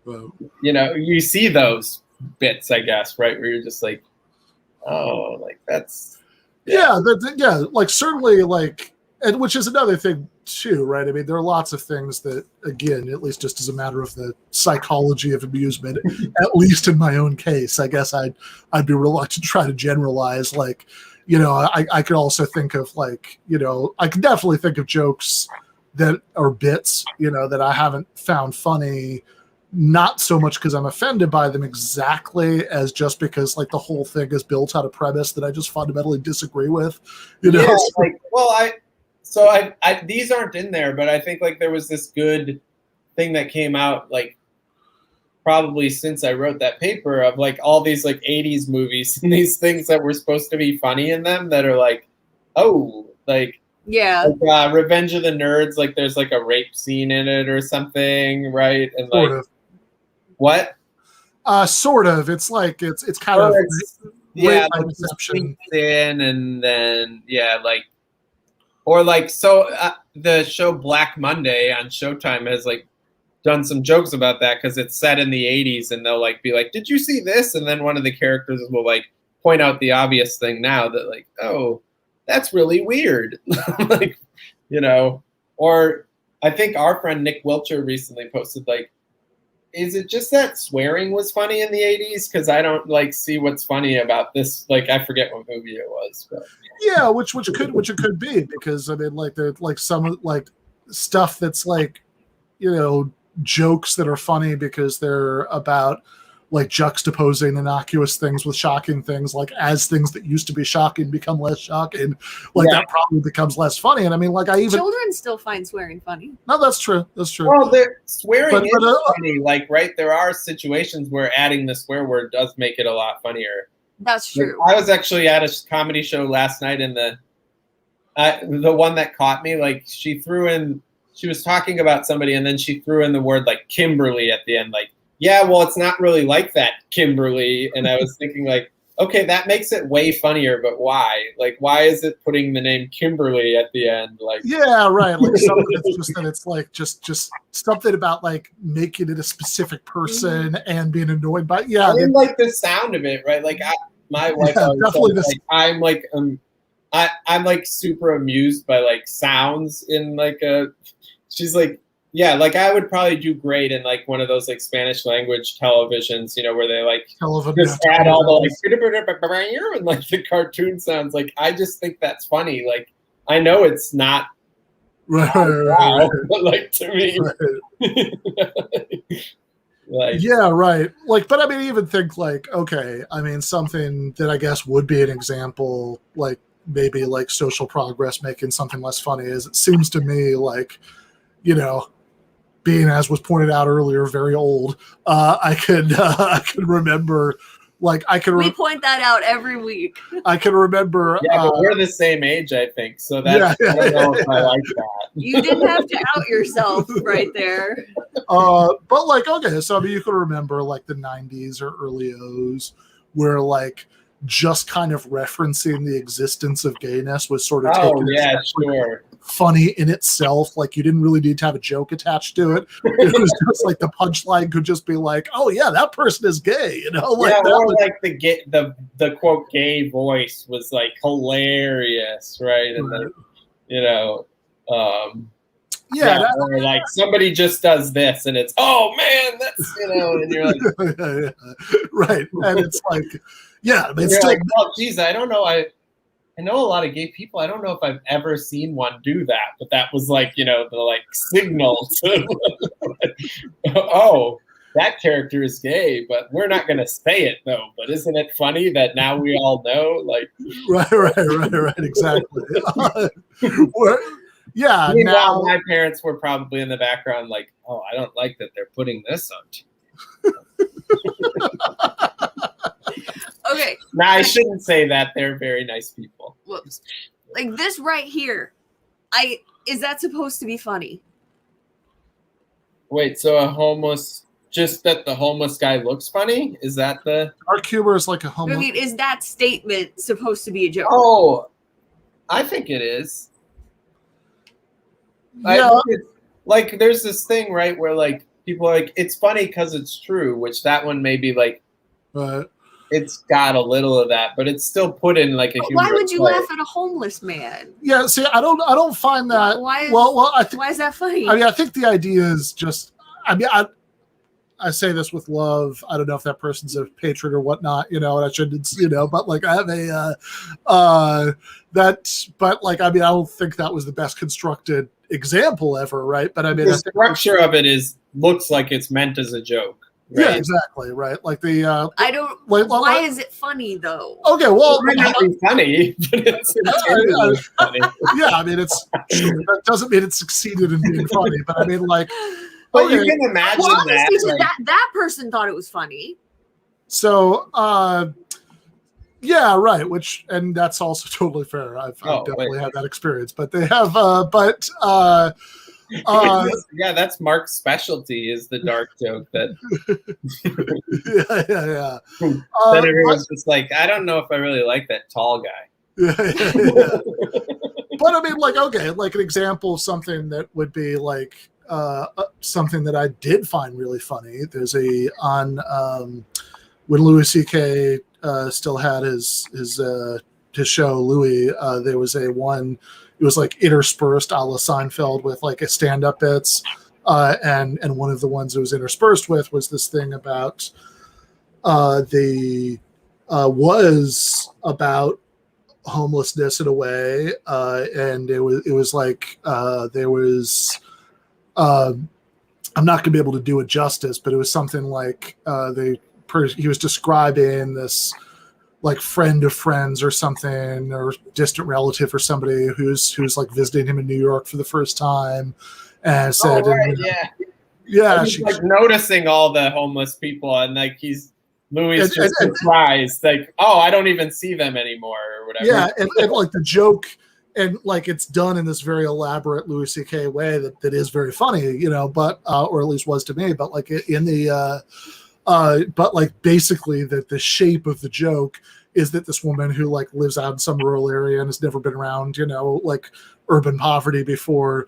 Well, you see those bits, I guess, right, where you're just like, oh, like that's like certainly, like, and which is another thing too, right? I mean, there are lots of things that, again, at least just as a matter of the psychology of amusement, at least in my own case, I guess I'd be reluctant to try to generalize. Like, I could also think of like, I could definitely think of jokes that are bits, that I haven't found funny. Not so much because I'm offended by them exactly as just because like the whole thing is built on a premise that I just fundamentally disagree with. Yeah, like, well, I these aren't in there, but I think like there was this good thing that came out like probably since I wrote that paper of like all these like 80s movies and these things that were supposed to be funny in them that are like, oh, like, yeah, like, Revenge of the Nerds, like there's like a rape scene in it or something, right? And like, sort of. What? Sort of. It's like it's kind of yeah, by deception. In and then like, or like, so the show Black Monday on Showtime has like done some jokes about that because it's set in the 80s and they'll like be like, did you see this? And then one of the characters will like point out the obvious thing now that like, oh, that's really weird. Like, or I think our friend Nick Wilcher recently posted like, is it just that swearing was funny in the 80s? Because I don't like see what's funny about this. Like, I forget what movie it was. But. Yeah, which it could be, because I mean, like there's like some like stuff that's like, jokes that are funny because they're about like juxtaposing innocuous things with shocking things, like as things that used to be shocking become less shocking, like that probably becomes less funny. And I mean, like children still find swearing funny. No, that's true. That's true. Well, swearing is funny. Like, right, there are situations where adding the swear word does make it a lot funnier. That's true. Like, I was actually at a comedy show last night, and the one that caught me, like she was talking about somebody, and then she threw in the word like Kimberly at the end, like, yeah, well, it's not really like that, Kimberly. And I was thinking like, okay, that makes it way funnier, but why? Like, why is it putting the name Kimberly at the end? Like, yeah, right. Like something that's just that it's like just something about like making it a specific person and being annoyed by. Yeah, I didn't like the sound of it, right? Like my wife always says, like, I'm like super amused by like sounds in like she's like, yeah, like I would probably do great in like one of those like Spanish language televisions, where they like just add all the like and like the cartoon sounds. Like I just think that's funny. Like I know it's not right. But like to me, like, yeah, right. Like, but I mean, even think like, okay, I mean, something that I guess would be an example, like maybe like social progress making something less funny, is it seems to me like, being, as was pointed out earlier, very old, I could remember, like we point that out every week. I can remember. Yeah, but we're the same age, I think. So that's I don't know if I like that. You didn't have to out yourself right there. But like, okay, so I mean, you can remember like the 90s or early O's, where like just kind of referencing the existence of gayness was sort of taken funny in itself. Like you didn't really need to have a joke attached to it. It was just like the punchline could just be like, "Oh yeah, that person is gay," you know? Like yeah, that or was, like the quote gay voice was like hilarious, right? And then yeah, or like somebody just does this, and it's man, that's and you're like, right, and it's like, yeah, but it's you're still like, oh geez, I don't know, I know a lot of gay people. I don't know if I've ever seen one do that, but that was like, the like signal to, oh, that character is gay, but we're not going to say it though. But isn't it funny that now we all know? Like, right, exactly. Yeah. Meanwhile, Now, my parents were probably in the background, like, oh, I don't like that they're putting this on TV. Okay. Now, I shouldn't say that. They're very nice people. Whoops. Like this right here. Is that supposed to be funny? Wait, so just that the homeless guy looks funny? Is that the... Dark humor is like a homeless... I mean, is that statement supposed to be a joke? Oh, I think it is. Yeah. Like, there's this thing, right, where, like, people are like, it's funny because it's true, which that one may be, like, it's got a little of that, but it's still put in, like, a humorous Why would you way. laugh at a homeless man? Yeah, see, I don't find that... Why why is that funny? I mean, I think the idea is just... I mean, I say this with love. I don't know if that person's a patron or whatnot, and I shouldn't, but like I have but like, I mean, I don't think that was the best constructed example ever, right? But I mean, the structure of it looks like it's meant as a joke. Right? Yeah, exactly, right. Like the I don't. Why is it funny though? Okay, well, it might not be funny, but it's funny. Yeah, I mean, it's sure, that doesn't mean it succeeded in being funny, but I mean, like. But you can imagine that person thought it was funny. So, yeah, right. And that's also totally fair. I've definitely had that experience. But they have, yeah, that's Mark's specialty is the dark joke. That yeah. Then everyone's just like, I don't know if I really like that tall guy. Yeah. But I mean, like, okay, like an example of something that would be like. Something that I did find really funny. There's when Louis C.K. Still had his show Louis. There was it was like interspersed a la Seinfeld with like a stand-up bits, and one of the ones it was interspersed with was this thing about was about homelessness in a way, and it was like there was. I'm not going to be able to do it justice, but it was something like he was describing this like friend of friends or something, or distant relative or somebody who's like visiting him in New York for the first time, and said, she's like noticing all the homeless people, and like Louis is just surprised, like, oh, I don't even see them anymore or whatever. Yeah, and like the joke. And like it's done in this very elaborate Louis C.K. way that is very funny, but or at least was to me. But like in the but like basically that the shape of the joke is that this woman who like lives out in some rural area and has never been around, like urban poverty before,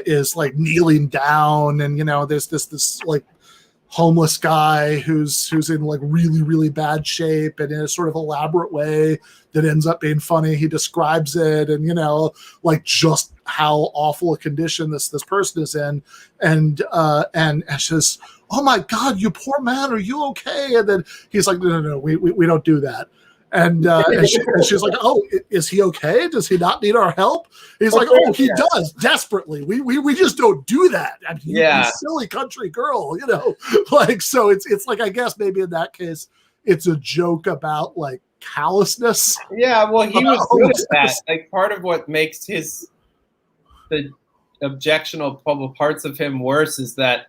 is like kneeling down, and there's this like homeless guy who's in like really, really bad shape, and in a sort of elaborate way that ends up being funny. He describes it, and like just how awful a condition this person is in, and says, "Oh my God, you poor man, are you okay?" And then he's like, "No, we don't do that." And she's like, "Oh, is he okay? Does he not need our help?" He's like, "Oh, he does desperately. We just don't do that." I mean, you silly country girl, like, so it's like, I guess maybe in that case, it's a joke about like callousness. Yeah, well, he was good at that. Like part of what makes the objectionable parts of him worse is that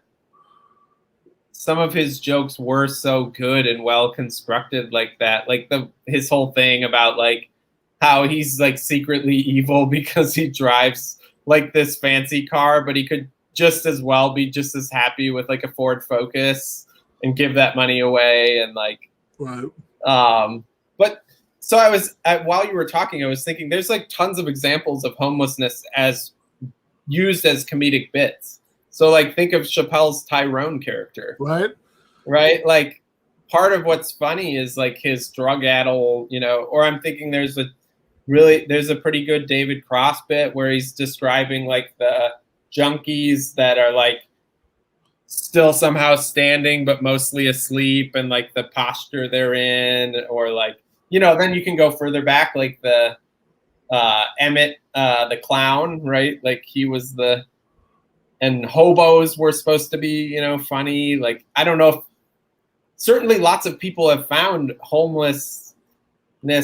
some of his jokes were so good and well constructed like that. Like his whole thing about like how he's like secretly evil because he drives like this fancy car, but he could just as well be just as happy with like a Ford Focus and give that money away, and like, right. But So while you were talking, I was thinking there's like tons of examples of homelessness as used as comedic bits. So like think of Chappelle's Tyrone character. Right? Like part of what's funny is like his drug-addled, or I'm thinking there's a pretty good David Cross bit where he's describing like the junkies that are like still somehow standing but mostly asleep, and like the posture they're in, or like, then you can go further back, like the Emmett the clown, right? Like he was and hobos were supposed to be, funny. Like I don't know if certainly lots of people have found homelessness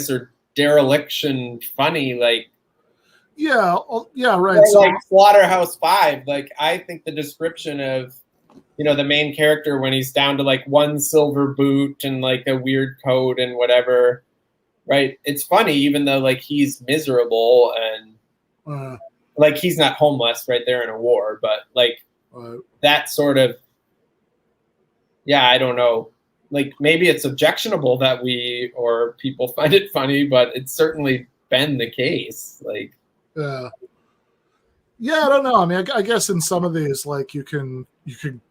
or dereliction funny, like right. So, like Slaughterhouse-Five, like I think the description of the main character when he's down to like one silver boot and like a weird coat and whatever, right? It's funny even though like he's miserable and like he's not homeless, right? They're in a war, but like that sort of I don't know. Like maybe it's objectionable that we or people find it funny, but it's certainly been the case. Like, I don't know. I mean, I guess in some of these, like you can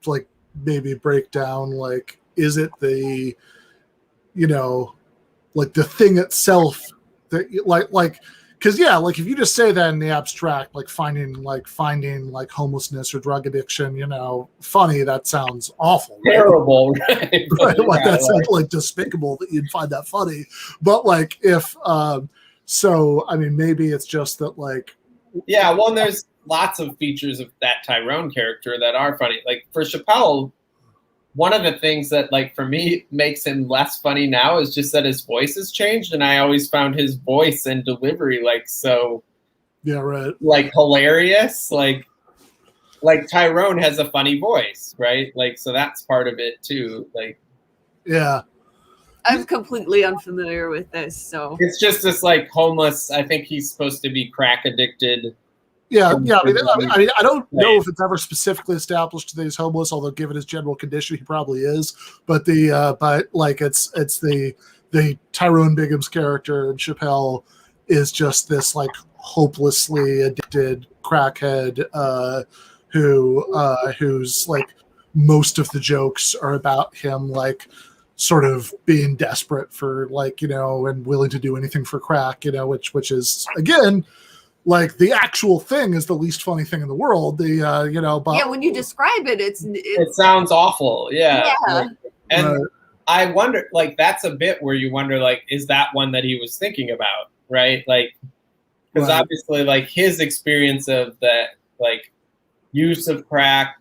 like maybe break down like, is it the, like the thing itself that like. Because like if you just say that in the abstract, like finding homelessness or drug addiction, funny, that sounds awful, right? Terrible, right? Like that sounds like despicable that you'd find that funny. But like if so, I mean, maybe it's just that like well, there's lots of features of that Tyrone character that are funny. Like for Chappelle, one of the things that like for me makes him less funny now is just that his voice has changed, and I always found his voice and delivery like so like hilarious. Like Tyrone has a funny voice, right? Like so that's part of it too. Like I'm completely unfamiliar with this, so it's just this like homeless. I think he's supposed to be crack addicted. I mean, I don't know if it's ever specifically established that he's homeless, although given his general condition, he probably is. But but like it's the Tyrone Bigham's character, and Chappelle is just this like hopelessly addicted crackhead who's like most of the jokes are about him like sort of being desperate for like and willing to do anything for crack, which is again. Like the actual thing is the least funny thing in the world. But when you describe it, it sounds awful. And I wonder, like that's a bit where you wonder, like, is that one that he was thinking about, right? Like, because obviously, like his experience of that, like use of crack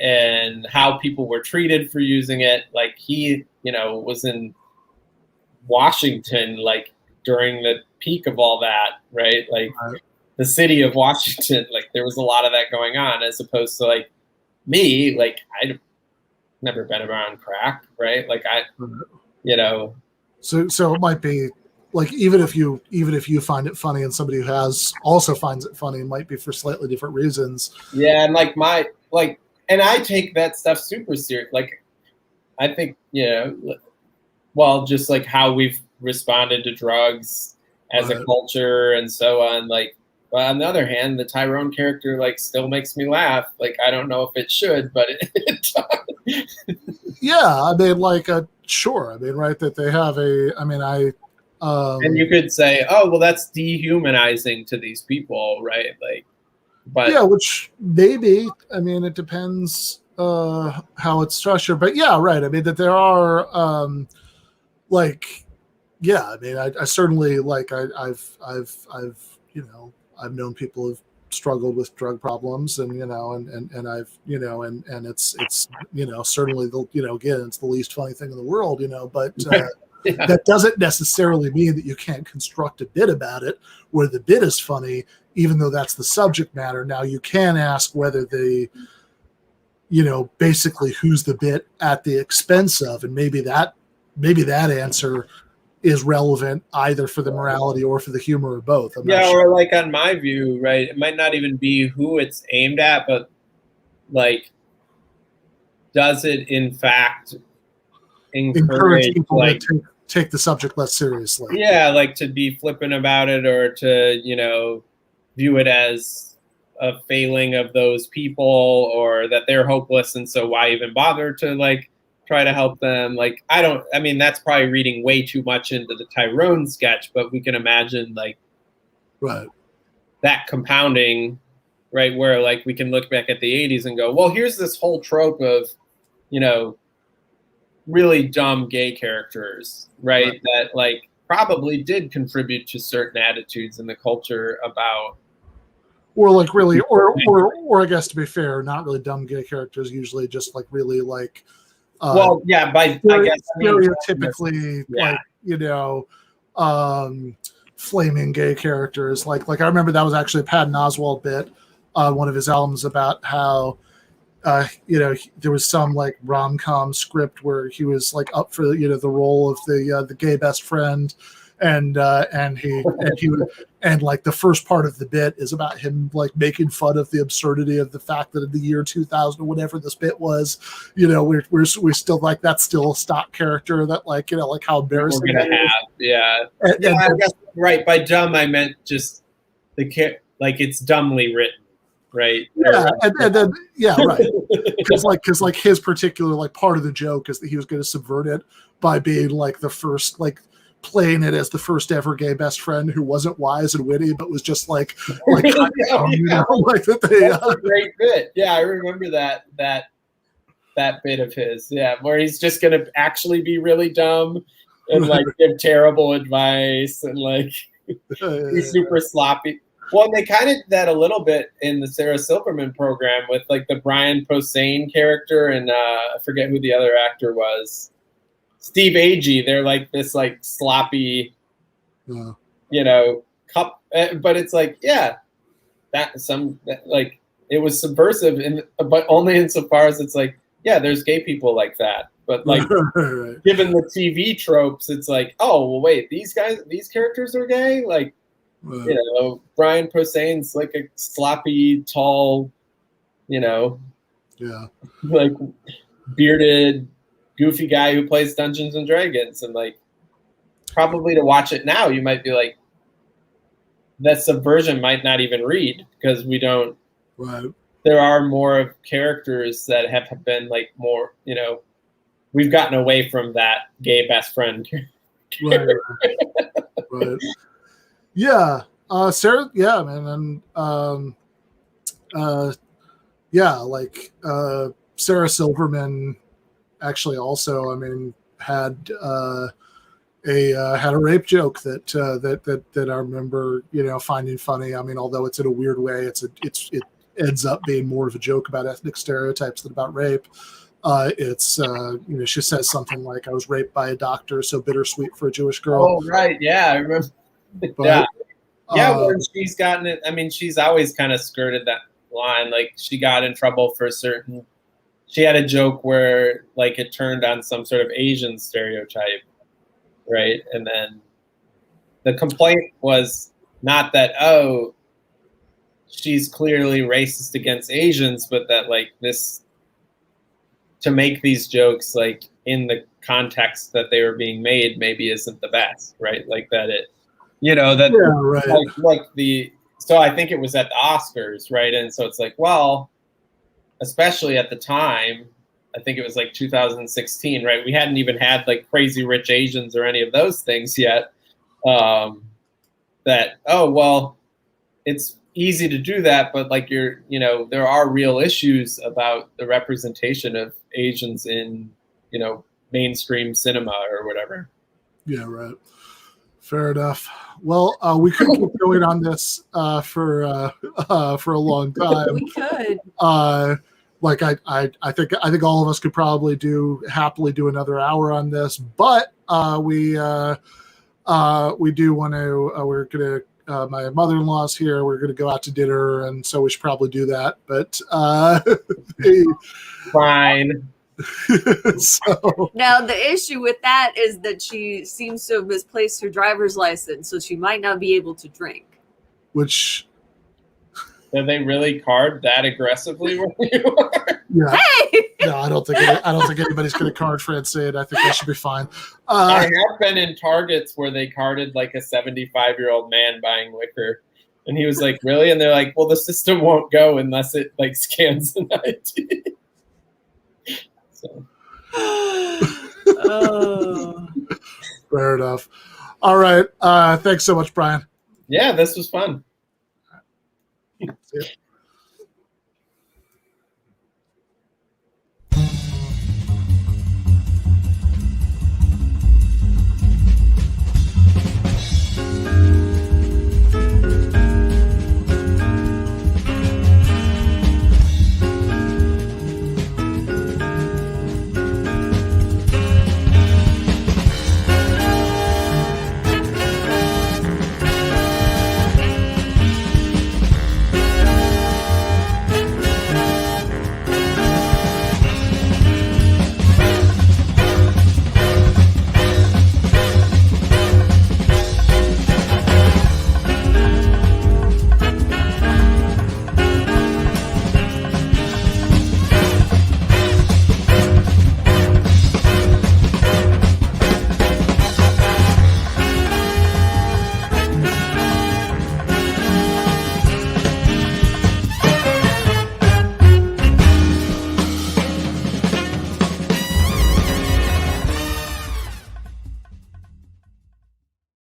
and how people were treated for using it, like he, was in Washington, like during the peak of all that, right? Like. The city of Washington, like there was a lot of that going on, as opposed to like me, like I'd never been around crack, right? Like So it might be like even if you find it funny and somebody who also finds it funny, it might be for slightly different reasons. Yeah, and like and I take that stuff super serious. Like I think just like how we've responded to drugs as a culture and so on, like. But on the other hand, the Tyrone character like still makes me laugh. Like I don't know if it should, but it does. I mean, like sure. I mean, right? That they have and you could say, oh, well, that's dehumanizing to these people, right? Like, but which maybe. I mean, it depends how it's structured, but right. I mean, that there are I mean, I certainly like I've known people who've struggled with drug problems, and I've and it's certainly again it's the least funny thing in the world, but that doesn't necessarily mean that you can't construct a bit about it where the bit is funny, even though that's the subject matter. Now you can ask whether basically who's the bit at the expense of, and maybe that answer is relevant either for the morality or for the humor or both. Or like on my view, right? It might not even be who it's aimed at, but like, does it in fact encourage people like to take take the subject less seriously. Yeah, like to be flippant about it, or to, you know, view it as a failing of those people, or that they're hopeless, and so why even bother to like try to help them? Like, I mean, that's probably reading way too much into the Tyrone sketch, but we can imagine like Right. that compounding, right, where like we can look back at the 80s and go, well, here's this whole trope of, you know, really dumb gay characters, right? That like probably did contribute to certain attitudes in the culture about, or like really, or I guess to be fair, not really dumb gay characters, usually just like really like well, yeah, by I guess stereotypically yeah. like, you know, flaming gay characters. Like I remember that was actually a Patton Oswalt bit on one of his albums about how you know, there was some like rom-com script where he was like up for, you know, the role of the gay best friend, and like the first part of the bit is about him like making fun of the absurdity of the fact that in the year 2000 or whatever this bit was, you know, we're still like, that's still a stock character that like, you know, like how embarrassing we're gonna have. Yeah, and I guess, right, by dumb I meant just like it's dumbly written. Right. Yeah, and then yeah, right. Because like his particular like part of the joke is that he was going to subvert it by being like the first, like playing it as the first ever gay best friend who wasn't wise and witty, but was just like kind of dumb, you know, like that they. That's a great bit. Yeah, I remember that bit of his. Yeah, where he's just going to actually be really dumb and like give terrible advice and like be super sloppy. Well, they kind of did that a little bit in the Sarah Silverman program with like the Brian Posehn character, and I forget who the other actor was. Steve Agee. They're like this like sloppy, you know, cup. But it's like, yeah, like it was subversive, but only insofar as it's like, yeah, there's gay people like that. But like, given the TV tropes, it's like, oh well, wait, these characters are gay, like. You know, Brian Posehn's like a sloppy, tall, you know, like bearded, goofy guy who plays Dungeons and Dragons, and like probably to watch it now, you might be like, that subversion might not even read because we don't. Right. There are more characters that have been like more, you know, we've gotten away from that gay best friend. Right. Yeah, Sarah. Yeah, man, and yeah, like Sarah Silverman actually also, I mean, had a rape joke that I remember, you know, finding funny. I mean, although it's in a weird way, it ends up being more of a joke about ethnic stereotypes than about rape. It's you know, she says something like, "I was raped by a doctor, so bittersweet for a Jewish girl." Oh, right, yeah, I remember. But, yeah, when she's gotten it. I mean, she's always kind of skirted that line. Like, she got in trouble for certain. She had a joke where, like, it turned on some sort of Asian stereotype, right? And then the complaint was not that, oh, she's clearly racist against Asians, but that, like, this, to make these jokes, like, in the context that they were being made, maybe isn't the best, right? Like, that it. You know, that like so I think it was at the Oscars, right? And so it's like, well, especially at the time, I think it was like 2016, right? We hadn't even had like Crazy Rich Asians or any of those things yet. That, oh, well, it's easy to do that, but like you know, there are real issues about the representation of Asians in, you know, mainstream cinema or whatever. Yeah, right. Fair enough. Well, we could keep going on this for a long time. We could. Like I think all of us could probably happily do another hour on this, but we do want to. We're gonna. My mother-in-law's here. We're gonna go out to dinner, and so we should probably do that. But fine. So now the issue with that is that she seems to have misplaced her driver's license, so she might not be able to drink. Which Do they really card that aggressively where you are? Yeah. Hey! No, I don't think anybody's going to card Francine. I think that should be fine. I have been in Targets where they carded like a 75-year-old man buying liquor, and he was like, "Really?" And they're like, "Well, the system won't go unless it like scans an ID." So. Oh. Fair enough. All right. Thanks so much, Brian. Yeah, this was fun. See ya.